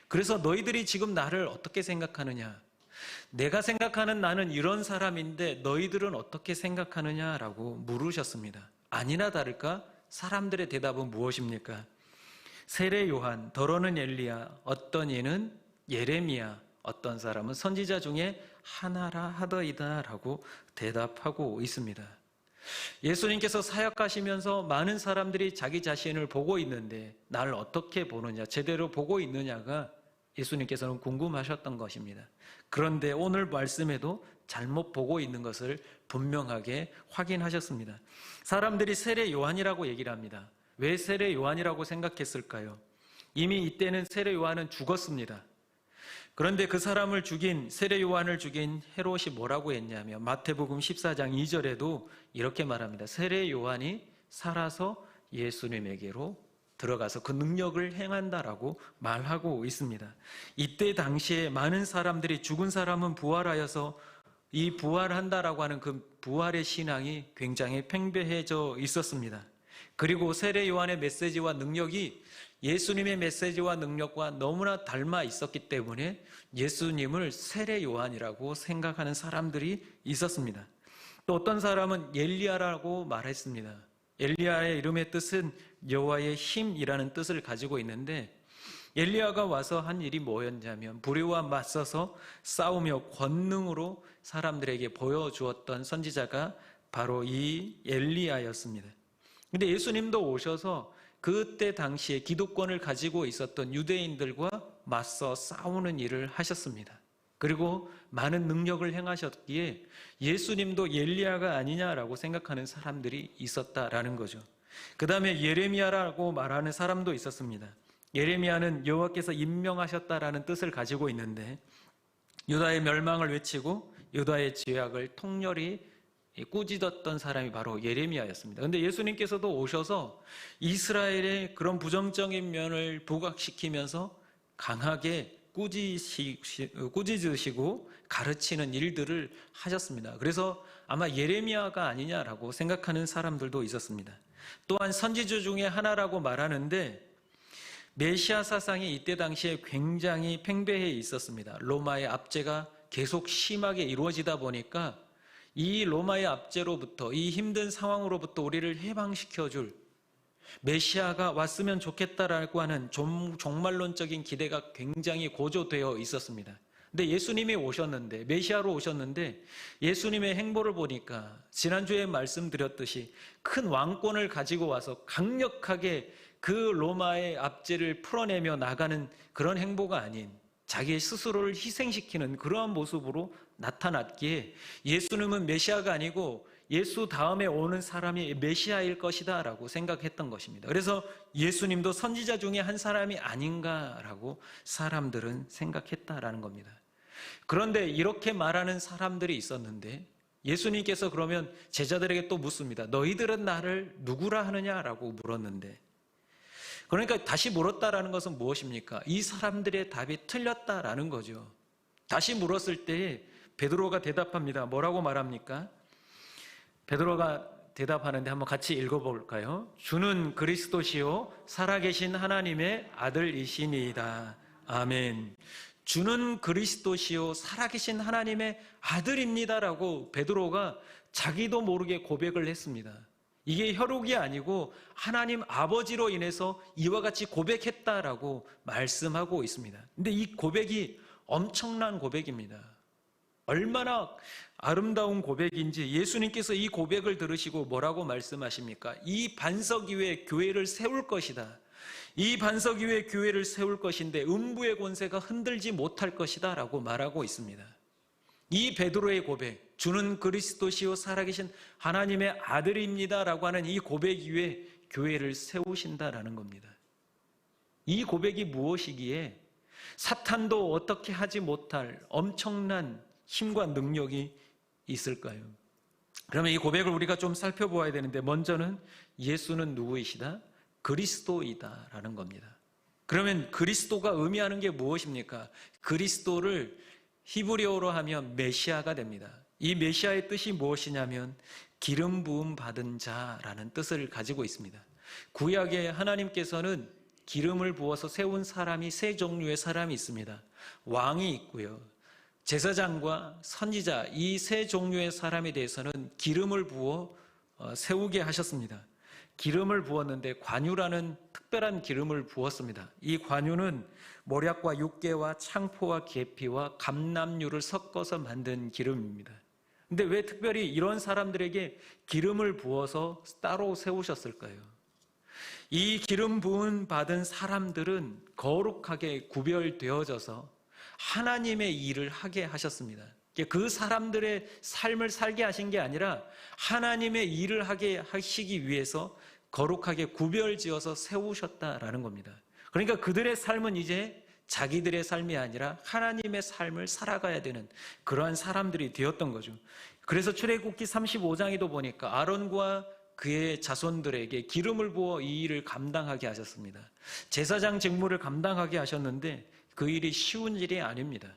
그래서 너희들이 지금 나를 어떻게 생각하느냐? 내가 생각하는 나는 이런 사람인데 너희들은 어떻게 생각하느냐라고 물으셨습니다. 아니나 다를까 사람들의 대답은 무엇입니까? 세례 요한, 더러는 엘리야, 어떤 이는 예레미야, 어떤 사람은 선지자 중에 하나라 하더이다라고 대답하고 있습니다. 예수님께서 사역하시면서 많은 사람들이 자기 자신을 보고 있는데 나를 어떻게 보느냐, 제대로 보고 있느냐가 예수님께서는 궁금하셨던 것입니다. 그런데 오늘 말씀에도 잘못 보고 있는 것을 분명하게 확인하셨습니다. 사람들이 세례 요한이라고 얘기를 합니다. 왜 세례 요한이라고 생각했을까요? 이미 이때는 세례 요한은 죽었습니다. 그런데 그 사람을 죽인, 세례 요한을 죽인 헤롯이 뭐라고 했냐면 마태복음 14장 2절에도 이렇게 말합니다. 세례 요한이 살아서 예수님에게로 들어가서 그 능력을 행한다라고 말하고 있습니다. 이때 당시에 많은 사람들이 죽은 사람은 부활하여서 이 부활한다라고 하는 그 부활의 신앙이 굉장히 팽배해져 있었습니다. 그리고 세례 요한의 메시지와 능력이 예수님의 메시지와 능력과 너무나 닮아 있었기 때문에 예수님을 세례 요한이라고 생각하는 사람들이 있었습니다. 또 어떤 사람은 엘리야라고 말했습니다. 엘리야의 이름의 뜻은 여호와의 힘이라는 뜻을 가지고 있는데, 엘리야가 와서 한 일이 뭐였냐면 불의와 맞서서 싸우며 권능으로 사람들에게 보여주었던 선지자가 바로 이 엘리야였습니다. 근데 예수님도 오셔서 그때 당시에 기득권을 가지고 있었던 유대인들과 맞서 싸우는 일을 하셨습니다. 그리고 많은 능력을 행하셨기에 예수님도 엘리야가 아니냐라고 생각하는 사람들이 있었다라는 거죠. 그 다음에 예레미야라고 말하는 사람도 있었습니다. 예레미야는 여호와께서 임명하셨다라는 뜻을 가지고 있는데, 유다의 멸망을 외치고 유다의 죄악을 통렬히 꾸짖었던 사람이 바로 예레미야였습니다. 그런데 예수님께서도 오셔서 이스라엘의 그런 부정적인 면을 부각시키면서 강하게 꾸짖으시고 가르치는 일들을 하셨습니다. 그래서 아마 예레미야가 아니냐라고 생각하는 사람들도 있었습니다. 또한 선지자 중에 하나라고 말하는데, 메시아 사상이 이때 당시에 굉장히 팽배해 있었습니다. 로마의 압제가 계속 심하게 이루어지다 보니까 이 로마의 압제로부터, 이 힘든 상황으로부터 우리를 해방시켜줄 메시아가 왔으면 좋겠다라고 하는 종말론적인 기대가 굉장히 고조되어 있었습니다. 근데 예수님이 오셨는데, 메시아로 오셨는데 예수님의 행보를 보니까 지난주에 말씀드렸듯이 큰 왕권을 가지고 와서 강력하게 그 로마의 압제를 풀어내며 나가는 그런 행보가 아닌 자기 스스로를 희생시키는 그러한 모습으로 나타났기에 예수님은 메시아가 아니고 예수 다음에 오는 사람이 메시아일 것이다 라고 생각했던 것입니다. 그래서 예수님도 선지자 중에 한 사람이 아닌가라고 사람들은 생각했다라는 겁니다. 그런데 이렇게 말하는 사람들이 있었는데 예수님께서 그러면 제자들에게 또 묻습니다. 너희들은 나를 누구라 하느냐라고 물었는데, 그러니까 다시 물었다라는 것은 무엇입니까? 이 사람들의 답이 틀렸다라는 거죠. 다시 물었을 때 베드로가 대답합니다. 뭐라고 말합니까? 베드로가 대답하는데 한번 같이 읽어볼까요? 주는 그리스도시요 살아계신 하나님의 아들이시니이다. 아멘. 주는 그리스도시요 살아계신 하나님의 아들입니다라고 베드로가 자기도 모르게 고백을 했습니다. 이게 혈육이 아니고 하나님 아버지로 인해서 이와 같이 고백했다라고 말씀하고 있습니다. 근데 이 고백이 엄청난 고백입니다. 얼마나 아름다운 고백인지 예수님께서 이 고백을 들으시고 뭐라고 말씀하십니까? 이 반석 위에 교회를 세울 것이다. 이 반석 위에 교회를 세울 것인데 음부의 권세가 흔들지 못할 것이다 라고 말하고 있습니다. 이 베드로의 고백, 주는 그리스도시요 살아계신 하나님의 아들입니다 라고 하는 이 고백 위에 교회를 세우신다라는 겁니다. 이 고백이 무엇이기에 사탄도 어떻게 하지 못할 엄청난 힘과 능력이 있을까요? 그러면 이 고백을 우리가 좀 살펴보아야 되는데, 먼저는 예수는 누구이시다? 그리스도이다라는 겁니다. 그러면 그리스도가 의미하는 게 무엇입니까? 그리스도를 히브리어로 하면 메시아가 됩니다. 이 메시아의 뜻이 무엇이냐면 기름 부음 받은 자라는 뜻을 가지고 있습니다. 구약에 하나님께서는 기름을 부어서 세운 사람이 세 종류의 사람이 있습니다. 왕이 있고요, 제사장과 선지자, 이 세 종류의 사람에 대해서는 기름을 부어 세우게 하셨습니다. 기름을 부었는데 관유라는 특별한 기름을 부었습니다. 이 관유는 모략과 육개와 창포와 계피와 감람유를 섞어서 만든 기름입니다. 근데 왜 특별히 이런 사람들에게 기름을 부어서 따로 세우셨을까요? 이 기름 부음 받은 사람들은 거룩하게 구별되어져서 하나님의 일을 하게 하셨습니다. 그 사람들의 삶을 살게 하신 게 아니라 하나님의 일을 하게 하시기 위해서 거룩하게 구별지어서 세우셨다라는 겁니다. 그러니까 그들의 삶은 이제 자기들의 삶이 아니라 하나님의 삶을 살아가야 되는 그러한 사람들이 되었던 거죠. 그래서 출애굽기 35장에도 보니까 아론과 그의 자손들에게 기름을 부어 이 일을 감당하게 하셨습니다. 제사장 직무를 감당하게 하셨는데 그 일이 쉬운 일이 아닙니다.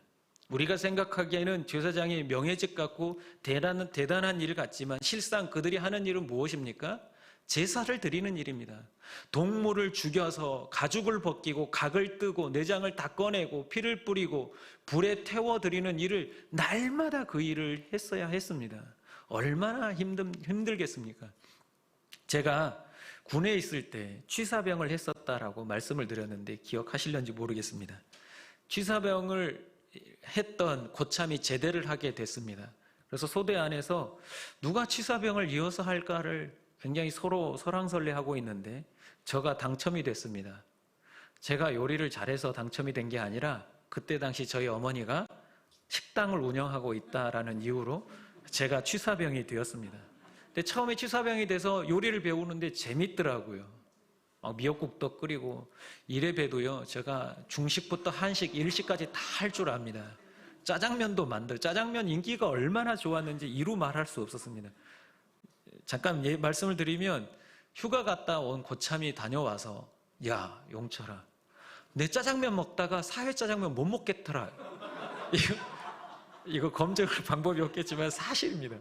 우리가 생각하기에는 제사장이 명예직 같고 대단한 일 같지만 실상 그들이 하는 일은 무엇입니까? 제사를 드리는 일입니다. 동물을 죽여서 가죽을 벗기고 각을 뜨고 내장을 다 꺼내고 피를 뿌리고 불에 태워드리는 일을 날마다 그 일을 했어야 했습니다. 얼마나 힘들겠습니까? 제가 군에 있을 때 취사병을 했었다라고 말씀을 드렸는데 기억하실런지 모르겠습니다. 취사병을 했던 고참이 제대를 하게 됐습니다. 그래서 소대 안에서 누가 취사병을 이어서 할까를 굉장히 서로 설왕설래하고 있는데 저가 당첨이 됐습니다. 제가 요리를 잘해서 당첨이 된 게 아니라 그때 당시 저희 어머니가 식당을 운영하고 있다라는 이유로 제가 취사병이 되었습니다. 근데 처음에 취사병이 돼서 요리를 배우는데 재밌더라고요. 미역국도 끓이고 이래봬도요, 제가 중식부터 한식, 일식까지 다 할 줄 압니다. 짜장면도 짜장면 인기가 얼마나 좋았는지 이루 말할 수 없었습니다. 잠깐 말씀을 드리면 휴가 갔다 온 고참이 다녀와서 야 용철아, 내 짜장면 먹다가 사회 짜장면 못 먹겠더라. 이거 검증할 방법이 없겠지만 사실입니다.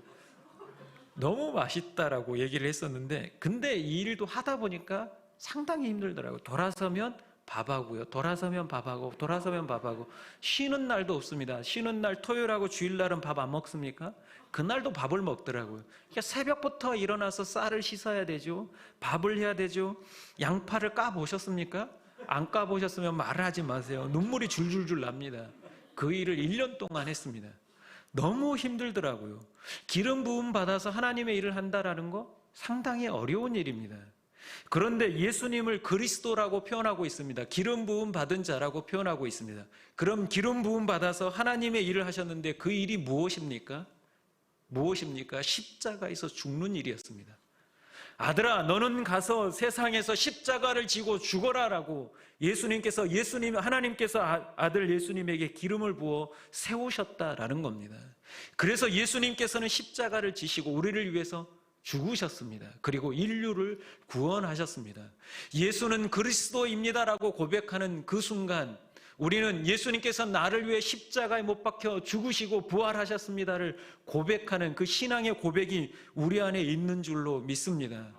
너무 맛있다라고 얘기를 했었는데 근데 이 일도 하다 보니까 상당히 힘들더라고요. 돌아서면 밥하고요, 돌아서면 밥하고, 돌아서면 밥하고, 쉬는 날도 없습니다. 쉬는 날 토요일하고 주일날은 밥 안 먹습니까? 그날도 밥을 먹더라고요. 그러니까 새벽부터 일어나서 쌀을 씻어야 되죠, 밥을 해야 되죠. 양파를 까보셨습니까? 안 까보셨으면 말을 하지 마세요. 눈물이 줄줄줄 납니다. 그 일을 1년 동안 했습니다. 너무 힘들더라고요. 기름 부음 받아서 하나님의 일을 한다라는 거 상당히 어려운 일입니다. 그런데 예수님을 그리스도라고 표현하고 있습니다. 기름 부음 받은 자라고 표현하고 있습니다. 그럼 기름 부음 받아서 하나님의 일을 하셨는데 그 일이 무엇입니까? 무엇입니까? 십자가에서 죽는 일이었습니다. 아들아, 너는 가서 세상에서 십자가를 지고 죽어라라고 하나님께서 아들 예수님에게 기름을 부어 세우셨다라는 겁니다. 그래서 예수님께서는 십자가를 지시고 우리를 위해서 죽으셨습니다. 그리고 인류를 구원하셨습니다. 예수는 그리스도입니다라고 고백하는 그 순간 우리는 예수님께서 나를 위해 십자가에 못 박혀 죽으시고 부활하셨습니다를 고백하는 그 신앙의 고백이 우리 안에 있는 줄로 믿습니다.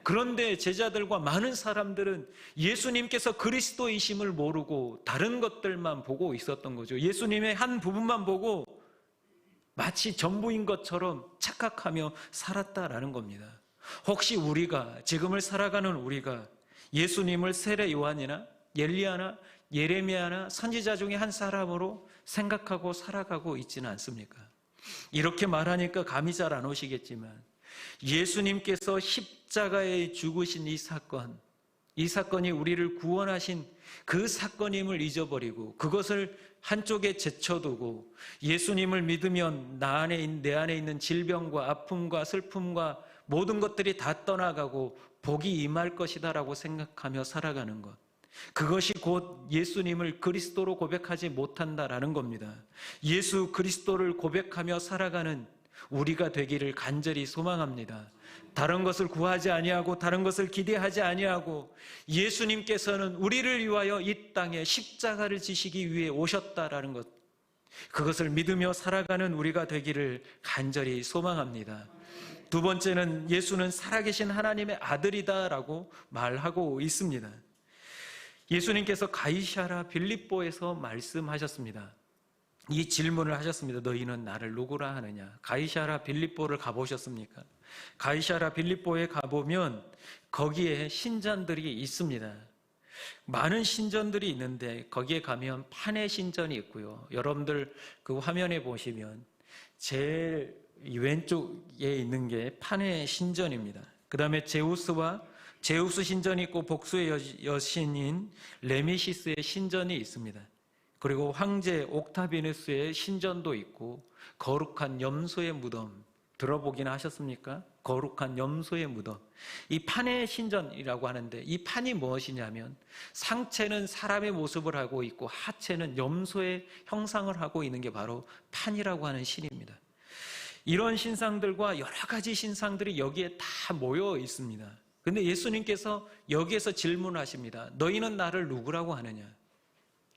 그런데 제자들과 많은 사람들은 예수님께서 그리스도이심을 모르고 다른 것들만 보고 있었던 거죠. 예수님의 한 부분만 보고 마치 전부인 것처럼 착각하며 살았다라는 겁니다. 혹시 우리가, 지금을 살아가는 우리가 예수님을 세례 요한이나 엘리야나 예레미야나 선지자 중에 한 사람으로 생각하고 살아가고 있지는 않습니까? 이렇게 말하니까 감이 잘 안 오시겠지만 예수님께서 십자가에 죽으신 이 사건이 우리를 구원하신 그 사건임을 잊어버리고 그것을 한쪽에 제쳐두고 예수님을 믿으면 내 안에 있는 질병과 아픔과 슬픔과 모든 것들이 다 떠나가고 복이 임할 것이다라고 생각하며 살아가는 것, 그것이 곧 예수님을 그리스도로 고백하지 못한다라는 겁니다. 예수 그리스도를 고백하며 살아가는 우리가 되기를 간절히 소망합니다. 다른 것을 구하지 아니하고 다른 것을 기대하지 아니하고 예수님께서는 우리를 위하여 이 땅에 십자가를 지시기 위해 오셨다라는 것, 그것을 믿으며 살아가는 우리가 되기를 간절히 소망합니다. 두 번째는 예수는 살아계신 하나님의 아들이다라고 말하고 있습니다. 예수님께서 가이사랴 빌립보에서 말씀하셨습니다. 이 질문을 하셨습니다. 너희는 나를 누구라 하느냐? 가이사랴 빌립보를 가보셨습니까? 가이사랴 빌립보에 가보면 거기에 신전들이 있습니다. 많은 신전들이 있는데 거기에 가면 판의 신전이 있고요. 여러분들 그 화면에 보시면 제일 왼쪽에 있는 게 판의 신전입니다. 그 다음에 제우스 신전이 있고 복수의 여신인 레미시스의 신전이 있습니다. 그리고 황제 옥타비누스의 신전도 있고 거룩한 염소의 무덤, 들어보긴 하셨습니까? 거룩한 염소의 무덤. 이 판의 신전이라고 하는데 이 판이 무엇이냐면 상체는 사람의 모습을 하고 있고 하체는 염소의 형상을 하고 있는 게 바로 판이라고 하는 신입니다. 이런 신상들과 여러 가지 신상들이 여기에 다 모여 있습니다. 근데 예수님께서 여기에서 질문하십니다. 너희는 나를 누구라고 하느냐?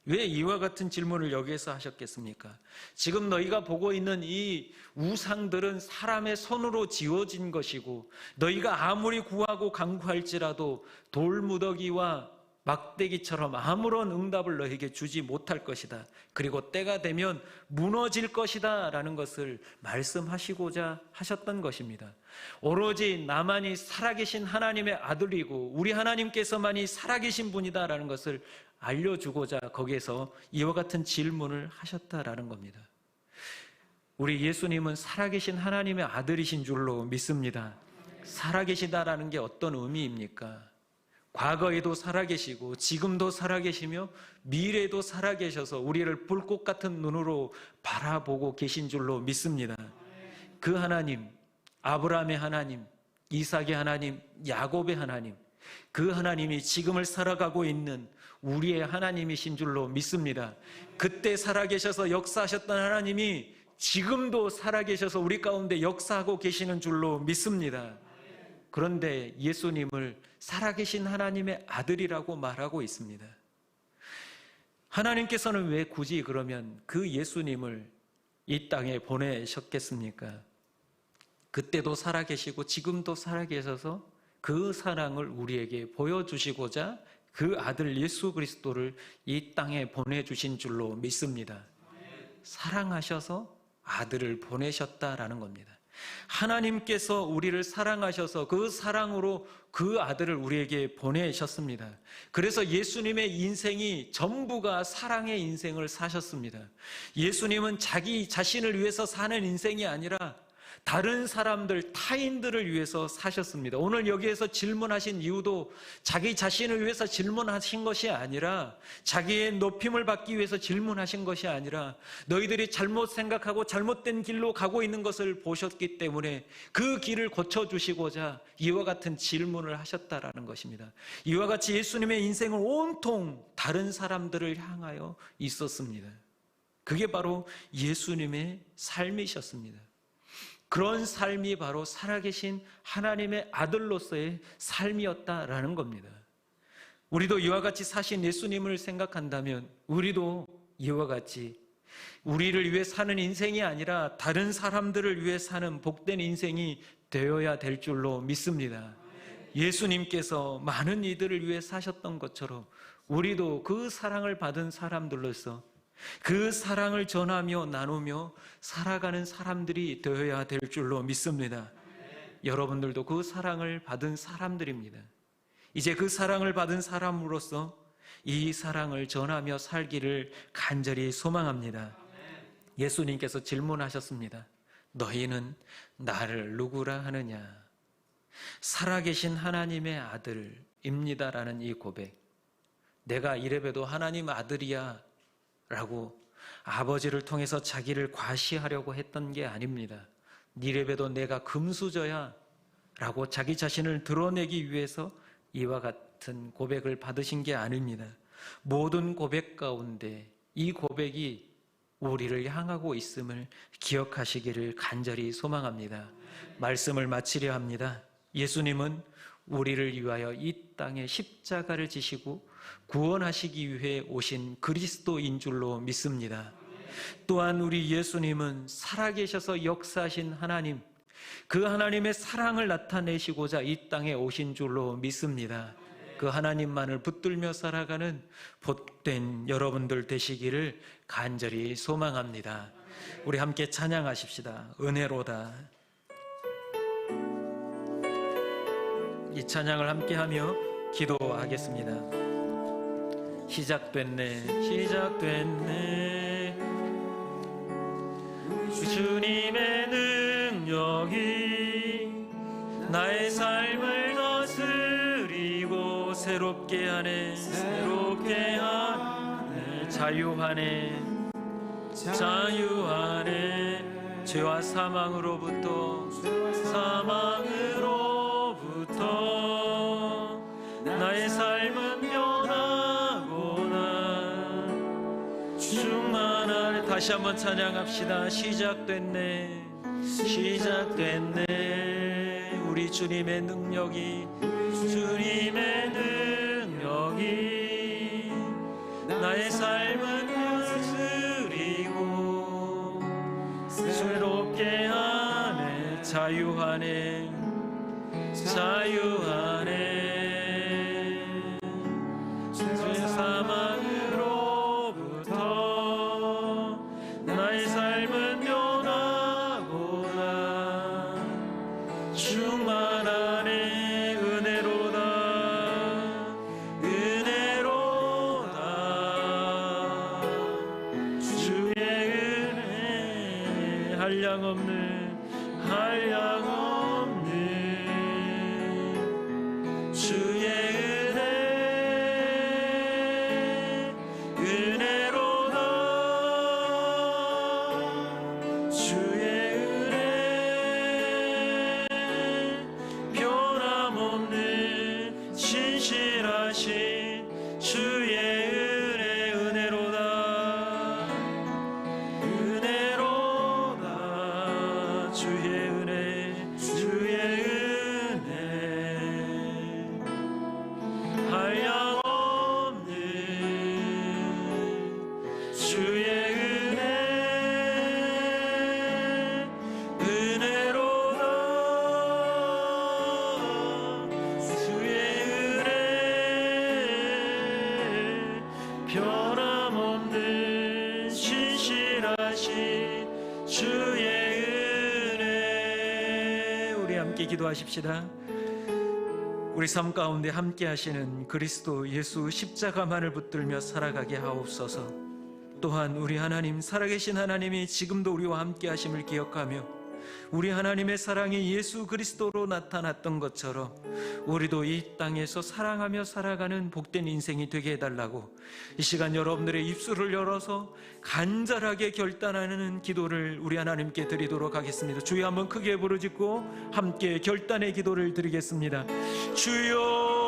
왜 이와 같은 질문을 여기에서 하셨겠습니까? 지금 너희가 보고 있는 이 우상들은 사람의 손으로 지어진 것이고 너희가 아무리 구하고 간구할지라도 돌무더기와 막대기처럼 아무런 응답을 너희에게 주지 못할 것이다. 그리고 때가 되면 무너질 것이다 라는 것을 말씀하시고자 하셨던 것입니다. 오로지 나만이 살아계신 하나님의 아들이고 우리 하나님께서만이 살아계신 분이다 라는 것을 알려주고자 거기에서 이와 같은 질문을 하셨다라는 겁니다. 우리 예수님은 살아계신 하나님의 아들이신 줄로 믿습니다. 살아계시다라는 게 어떤 의미입니까? 과거에도 살아계시고 지금도 살아계시며 미래에도 살아계셔서 우리를 불꽃 같은 눈으로 바라보고 계신 줄로 믿습니다. 그 하나님, 아브라함의 하나님, 이삭의 하나님, 야곱의 하나님, 그 하나님이 지금을 살아가고 있는 우리의 하나님이신 줄로 믿습니다. 그때 살아계셔서 역사하셨던 하나님이 지금도 살아계셔서 우리 가운데 역사하고 계시는 줄로 믿습니다. 그런데 예수님을 살아계신 하나님의 아들이라고 말하고 있습니다. 하나님께서는 왜 굳이 그러면 그 예수님을 이 땅에 보내셨겠습니까? 그때도 살아계시고 지금도 살아계셔서 그 사랑을 우리에게 보여주시고자 그 아들 예수 그리스도를 이 땅에 보내주신 줄로 믿습니다. 사랑하셔서 아들을 보내셨다라는 겁니다. 하나님께서 우리를 사랑하셔서 그 사랑으로 그 아들을 우리에게 보내셨습니다. 그래서 예수님의 인생이 전부가 사랑의 인생을 사셨습니다. 예수님은 자기 자신을 위해서 사는 인생이 아니라 다른 사람들, 타인들을 위해서 사셨습니다. 오늘 여기에서 질문하신 이유도 자기 자신을 위해서 질문하신 것이 아니라, 자기의 높임을 받기 위해서 질문하신 것이 아니라, 너희들이 잘못 생각하고 잘못된 길로 가고 있는 것을 보셨기 때문에 그 길을 고쳐주시고자 이와 같은 질문을 하셨다라는 것입니다. 이와 같이 예수님의 인생은 온통 다른 사람들을 향하여 있었습니다. 그게 바로 예수님의 삶이셨습니다. 그런 삶이 바로 살아계신 하나님의 아들로서의 삶이었다라는 겁니다. 우리도 이와 같이 사신 예수님을 생각한다면 우리도 이와 같이 우리를 위해 사는 인생이 아니라 다른 사람들을 위해 사는 복된 인생이 되어야 될 줄로 믿습니다. 예수님께서 많은 이들을 위해 사셨던 것처럼 우리도 그 사랑을 받은 사람들로서 그 사랑을 전하며 나누며 살아가는 사람들이 되어야 될 줄로 믿습니다. 여러분들도 그 사랑을 받은 사람들입니다. 이제 그 사랑을 받은 사람으로서 이 사랑을 전하며 살기를 간절히 소망합니다. 예수님께서 질문하셨습니다. 너희는 나를 누구라 하느냐? 살아계신 하나님의 아들입니다라는 이 고백. 내가 이래봬도 하나님 아들이야 라고 아버지를 통해서 자기를 과시하려고 했던 게 아닙니다. 니레베도 내가 금수저야 라고 자기 자신을 드러내기 위해서 이와 같은 고백을 받으신 게 아닙니다. 모든 고백 가운데 이 고백이 우리를 향하고 있음을 기억하시기를 간절히 소망합니다. 말씀을 마치려 합니다. 예수님은 우리를 위하여 이 땅에 십자가를 지시고 구원하시기 위해 오신 그리스도인 줄로 믿습니다. 또한 우리 예수님은 살아계셔서 역사하신 하나님, 그 하나님의 사랑을 나타내시고자 이 땅에 오신 줄로 믿습니다. 그 하나님만을 붙들며 살아가는 복된 여러분들 되시기를 간절히 소망합니다. 우리 함께 찬양하십시다. 은혜로다. 이 찬양을 함께하며 기도하겠습니다. 시작됐네, 시작됐네. 주님의 능력이 나의 삶을 다스리고 새롭게 하네, 새롭게 하네. 자유하네, 자유하네. 죄와 사망으로부터 나의 삶은 변하구나. 충만하네. 다시 한번 찬양합시다. 시작됐네, 시작됐네. 우리 주님의 능력이, 주님의 능력이 나의 삶은 다스리고 새롭게 하네. 자유하네, 자유하네. 죄 사망으로부터 나의 삶은 변하구나. 충만하네. 은혜로다, 은혜로다. 주의 은혜 한량없는, 한량없는 주의 은혜로다. 주의 은혜 변함없는 신실하신 주의 은혜. 은혜로다, 은혜로다. 주의 은혜, 주의 은혜 한량없는 주의 은혜. 은혜로다. 주의 은혜 변함없는 신실하신 주의 은혜. 함께 기도하십시다. 우리 삶 가운데 함께 하시는 그리스도 예수 십자가만을 붙들며 살아가게 하옵소서. 또한 우리 하나님, 살아계신 하나님이 지금도 우리와 함께 하심을 기억하며 우리 하나님의 사랑이 예수 그리스도로 나타났던 것처럼 우리도 이 땅에서 사랑하며 살아가는 복된 인생이 되게 해달라고 이 시간 여러분들의 입술을 열어서 간절하게 결단하는 기도를 우리 하나님께 드리도록 하겠습니다. 주여 한번 크게 부르짖고 함께 결단의 기도를 드리겠습니다. 주여,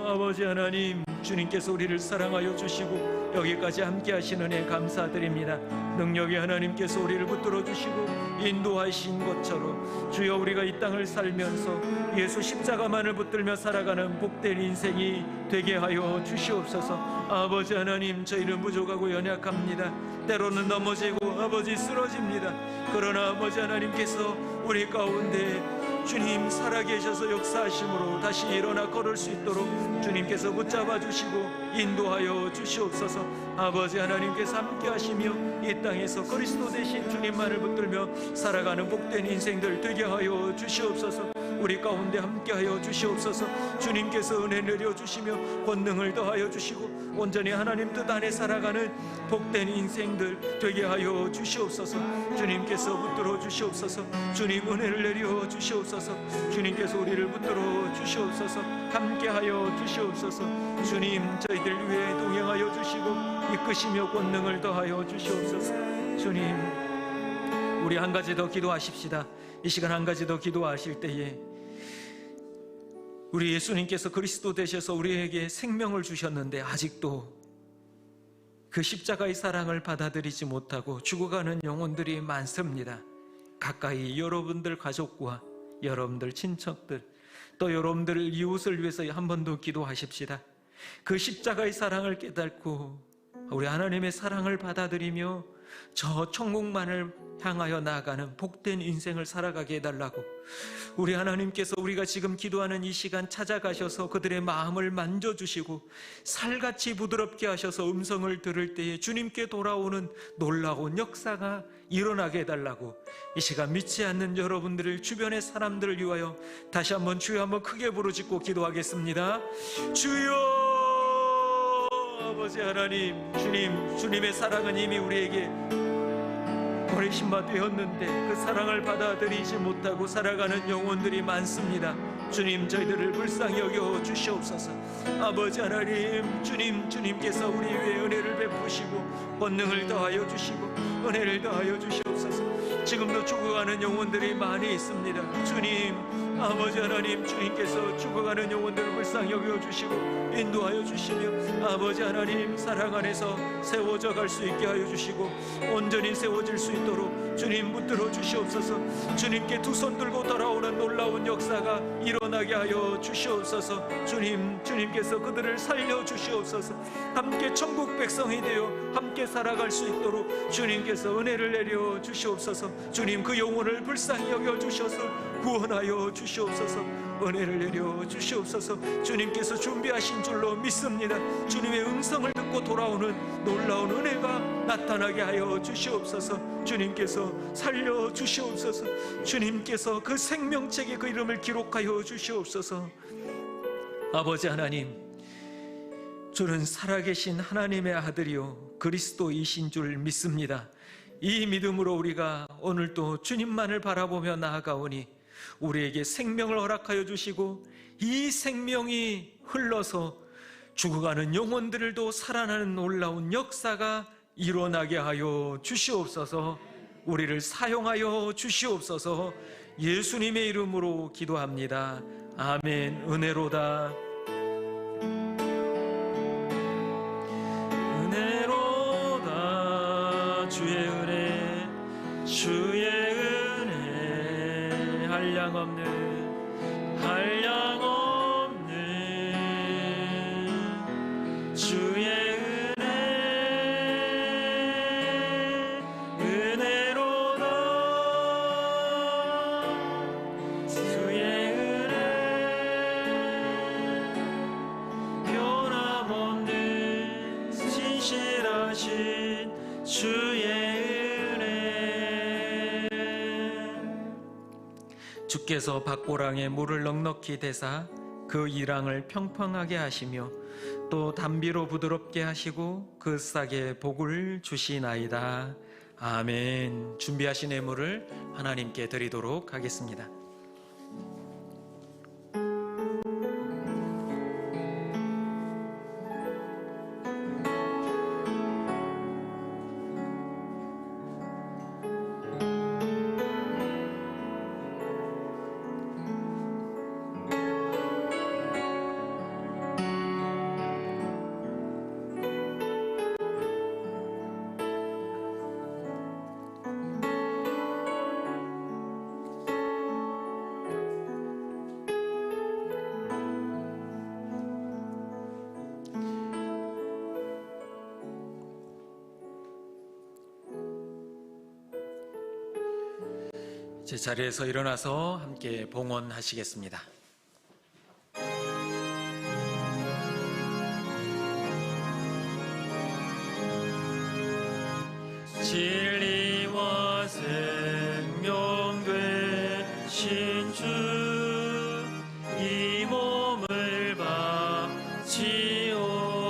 아버지 하나님, 주님께서 우리를 사랑하여 주시고 여기까지 함께 하시는 은혜 감사드립니다. 능력의 하나님께서 우리를 붙들어 주시고 인도하신 것처럼 주여, 우리가 이 땅을 살면서 예수 십자가만을 붙들며 살아가는 복된 인생이 되게 하여 주시옵소서. 아버지 하나님, 저희는 부족하고 연약합니다. 때로는 넘어지고 아버지 쓰러집니다. 그러나 아버지 하나님께서 우리 가운데 주님 살아계셔서 역사하심으로 다시 일어나 걸을 수 있도록 주님께서 붙잡아 주시고 인도하여 주시옵소서. 아버지 하나님께서 함께 하시며 이 땅에서 그리스도 대신 주님만을 붙들며 살아가는 복된 인생들 되게 하여 주시옵소서. 우리 가운데 함께하여 주시옵소서. 주님께서 은혜 내려주시며 권능을 더하여 주시고 온전히 하나님 뜻 안에 살아가는 복된 인생들 되게 하여 주시옵소서. 주님께서 붙들어 주시옵소서. 주님 은혜를 내려 주시옵소서. 주님께서 우리를 붙들어 주시옵소서. 함께하여 주시옵소서. 주님, 저희들 위해 동행하여 주시고 이끄시며 권능을 더하여 주시옵소서. 주님, 우리 한 가지 더 기도하십시다. 이 시간 한 가지 더 기도하실 때에 우리 예수님께서 그리스도 되셔서 우리에게 생명을 주셨는데 아직도 그 십자가의 사랑을 받아들이지 못하고 죽어가는 영혼들이 많습니다. 가까이 여러분들 가족과 여러분들 친척들, 또 여러분들 이웃을 위해서 한 번 더 기도하십시다. 그 십자가의 사랑을 깨닫고 우리 하나님의 사랑을 받아들이며 저 천국만을 향하여 나아가는 복된 인생을 살아가게 해달라고 우리 하나님께서 우리가 지금 기도하는 이 시간 찾아가셔서 그들의 마음을 만져주시고 살같이 부드럽게 하셔서 음성을 들을 때에 주님께 돌아오는 놀라운 역사가 일어나게 해달라고 이 시간 믿지 않는 여러분들을, 주변의 사람들을 위하여 다시 한번 주여 한번 크게 부르짖고 기도하겠습니다. 주여, 아버지 하나님, 주님의 사랑은 이미 우리에게 버리신 바 되었는데 그 사랑을 받아들이지 못하고 살아가는 영혼들이 많습니다. 주님, 저희들을 불쌍히 여겨 주시옵소서. 아버지 하나님, 주님께서 우리 위에 은혜를 베푸시고 권능을 더하여 주시고 은혜를 더하여 주시옵소서. 지금도 죽어가는 영혼들이 많이 있습니다. 주님, 아버지 하나님, 주님께서 죽어가는 영혼들을 불쌍히 여겨 주시고 인도하여 주시며 아버지 하나님, 사랑 안에서 세워져 갈 수 있게 하여 주시고 온전히 세워질 수 있도록 주님 붙들어 주시옵소서. 주님께 두 손 들고 돌아오는 놀라운 역사가 일어나게 하여 주시옵소서. 주님께서 그들을 살려 주시옵소서. 함께 천국 백성이 되어 함께 살아갈 수 있도록 주님께서 은혜를 내려 주시옵소서. 주님, 그 영혼을 불쌍히 여겨 주셔서 구원하여 주시옵소서. 은혜를 내려 주시옵소서. 주님께서 준비하신 줄로 믿습니다. 주님의 음성을 듣고 돌아오는 놀라운 은혜가 나타나게 하여 주시옵소서. 주님께서 살려 주시옵소서. 주님께서 그 생명책에 그 이름을 기록하여 주시옵소서. 아버지 하나님, 주는 살아계신 하나님의 아들이요 그리스도이신 줄 믿습니다. 이 믿음으로 우리가 오늘도 주님만을 바라보며 나아가오니 우리에게 생명을 허락하여 주시고 이 생명이 흘러서 죽어가는 영혼들도 살아나는 놀라운 역사가 일어나게 하여 주시옵소서. 우리를 사용하여 주시옵소서. 예수님의 이름으로 기도합니다. 아멘. 은혜로다. 은혜로다. 주의 은혜, 주의 은혜, 한량없는 주의 은혜, 은혜로다. 주의 은혜, 변함없는 신실하신 주의 은혜. 주께서 밭고랑에 물을 넉넉히 대사 그 이랑을 평평하게 하시며 또 담비로 부드럽게 하시고 그 싹에 복을 주시나이다. 아멘. 준비하신 예물을 하나님께 드리도록 하겠습니다. 제 자리에서 일어나서 함께 봉헌하시겠습니다. 진리와 생명 되신 주, 이 몸을 바치옵니다.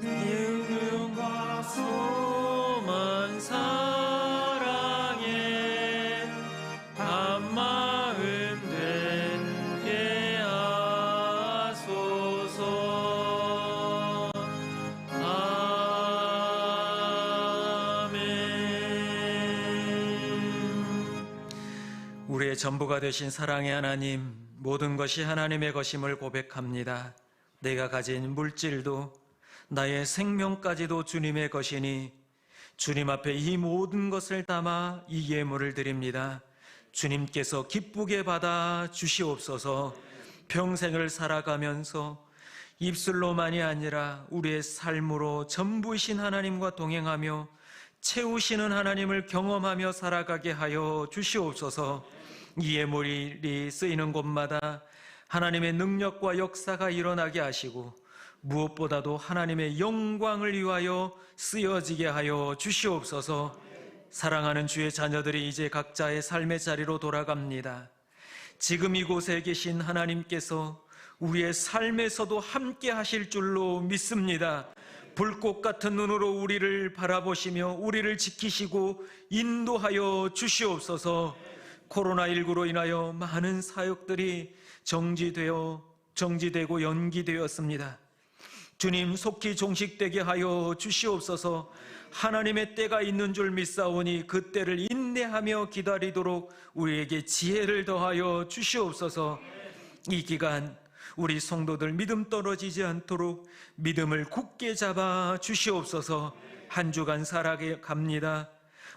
능력과 소망 사랑에 한마음 되게 하소서. 우리의 전부가 되신 사랑의 하나님, 모든 것이 하나님의 것임을 고백합니다. 내가 가진 물질도 나의 생명까지도 주님의 것이니 주님 앞에 이 모든 것을 담아 이 예물을 드립니다. 주님께서 기쁘게 받아 주시옵소서. 평생을 살아가면서 입술로만이 아니라 우리의 삶으로 전부이신 하나님과 동행하며 채우시는 하나님을 경험하며 살아가게 하여 주시옵소서. 이 예물이 쓰이는 곳마다 하나님의 능력과 역사가 일어나게 하시고 무엇보다도 하나님의 영광을 위하여 쓰여지게 하여 주시옵소서. 사랑하는 주의 자녀들이 이제 각자의 삶의 자리로 돌아갑니다. 지금 이곳에 계신 하나님께서 우리의 삶에서도 함께 하실 줄로 믿습니다. 불꽃 같은 눈으로 우리를 바라보시며 우리를 지키시고 인도하여 주시옵소서. 코로나19로 인하여 많은 사역들이 정지되고 연기되었습니다. 주님, 속히 종식되게 하여 주시옵소서. 하나님의 때가 있는 줄 믿사오니 그 때를 인내하며 기다리도록 우리에게 지혜를 더하여 주시옵소서. 이 기간 우리 성도들 믿음 떨어지지 않도록 믿음을 굳게 잡아 주시옵소서. 한 주간 살아갑니다.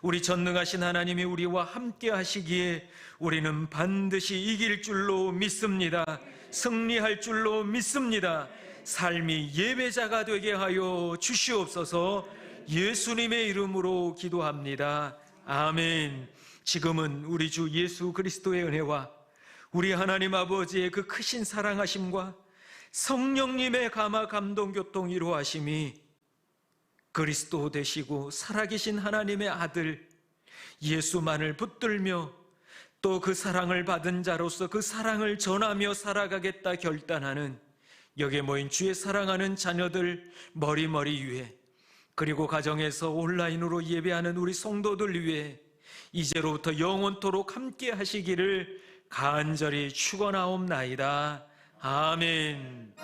우리 전능하신 하나님이 우리와 함께 하시기에 우리는 반드시 이길 줄로 믿습니다. 승리할 줄로 믿습니다. 삶이 예배자가 되게 하여 주시옵소서. 예수님의 이름으로 기도합니다. 아멘. 지금은 우리 주 예수 그리스도의 은혜와 우리 하나님 아버지의 그 크신 사랑하심과 성령님의 감화 감동 교통 이루하심이 그리스도 되시고 살아계신 하나님의 아들 예수만을 붙들며 또 그 사랑을 받은 자로서 그 사랑을 전하며 살아가겠다 결단하는 여기에 모인 주의 사랑하는 자녀들 머리머리 위에, 그리고 가정에서 온라인으로 예배하는 우리 성도들 위해 이제로부터 영원토록 함께 하시기를 간절히 축원하옵나이다. 아멘.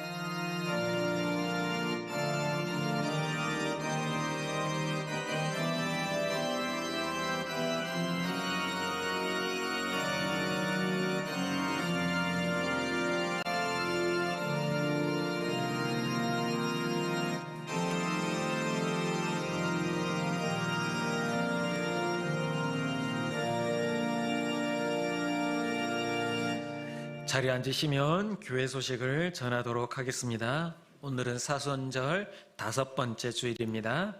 자리에 앉으시면 교회 소식을 전하도록 하겠습니다. 오늘은 사순절 5번째 주일입니다.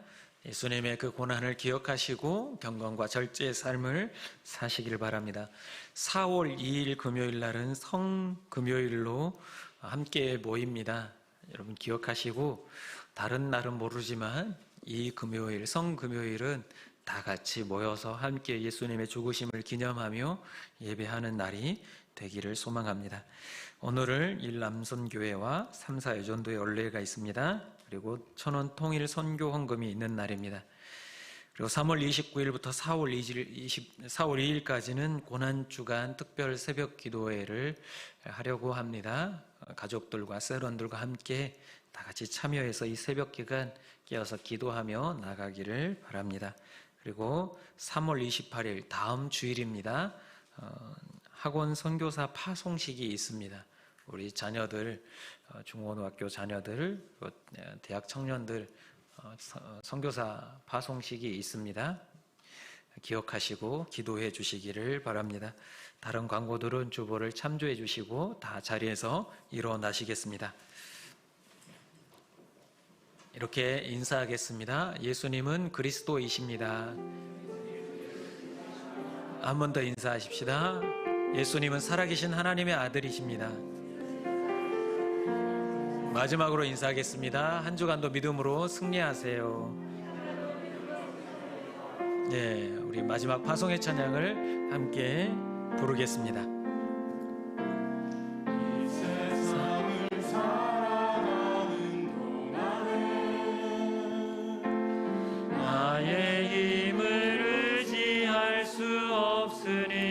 예수님의 그 고난을 기억하시고 경건과 절제의 삶을 사시길 바랍니다. 4월 2일 금요일 날은 성금요일로 함께 모입니다. 여러분 기억하시고, 다른 날은 모르지만 이 금요일, 성금요일은 다 같이 모여서 함께 예수님의 죽으심을 기념하며 예배하는 날이 되기를 소망합니다. 오늘을 일남선교회와 3사 여전도의 연례가 있습니다. 그리고 천원 통일 선교 헌금이 있는 날입니다. 그리고 3월 29일부터 4월 2일까지는 고난주간 특별 새벽 기도회를 하려고 합니다. 가족들과 세런들과 함께 다 같이 참여해서 이 새벽 기간 깨어서 기도하며 나가기를 바랍니다. 그리고 3월 28일 다음 주일입니다. 학원 선교사 파송식이 있습니다. 우리 자녀들, 중고등학교 자녀들, 대학 청년들 선교사 파송식이 있습니다. 기억하시고 기도해 주시기를 바랍니다. 다른 광고들은 주보를 참조해 주시고 다 자리에서 일어나시겠습니다. 이렇게 인사하겠습니다. 예수님은 그리스도이십니다. 한 번 더 인사하십시다. 예수님은 살아계신 하나님의 아들이십니다. 마지막으로 인사하겠습니다. 한 주간도 믿음으로 승리하세요. 네, 우리 마지막 파송의 찬양을 함께 부르겠습니다. 나의 힘을 의지할 수 없으니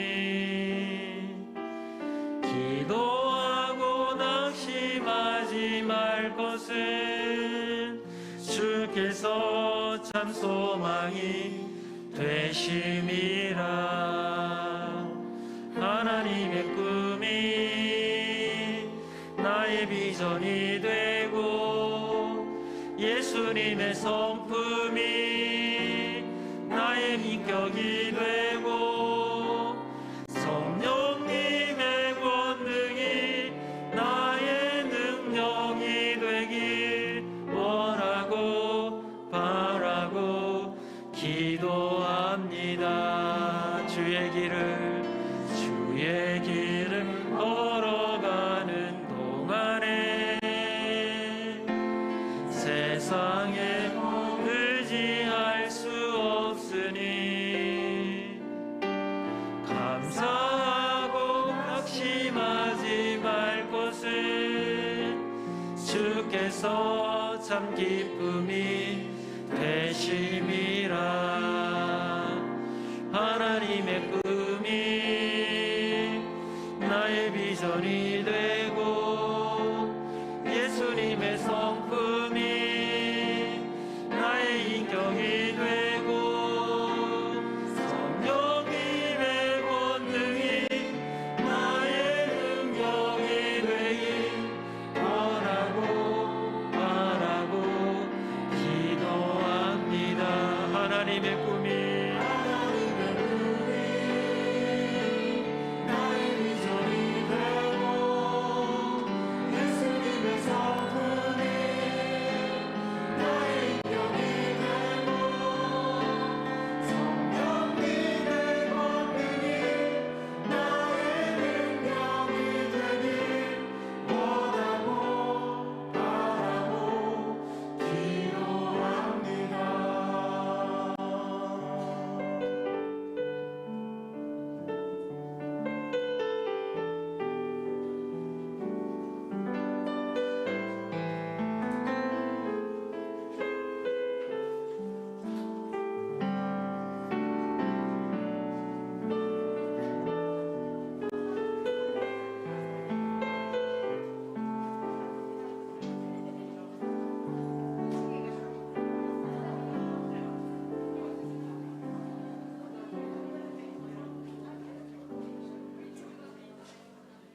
기도하고 낙심하지 말 것은 주께서 참 소망이 되심이라. 하나님의 꿈이 나의 비전이 되고 예수님의 성품이 나의 인격이 되고 성령님의 권능이 나의 능력이 되길 원하고 바라고 기도합니다. 주의 길을 걸어가는 동안에 세상에 의지할 수 없으니 감사하고 낙심하지 말 것은 주께서 참 기쁨이 되심이라. 하나님의 꿈이 나의 비전이 되고 예수님의 성품이 나의 인격이 되고 성령님의 권능이 나의 능력이 되길 원하고 바라고 기도합니다. 하나님의 꿈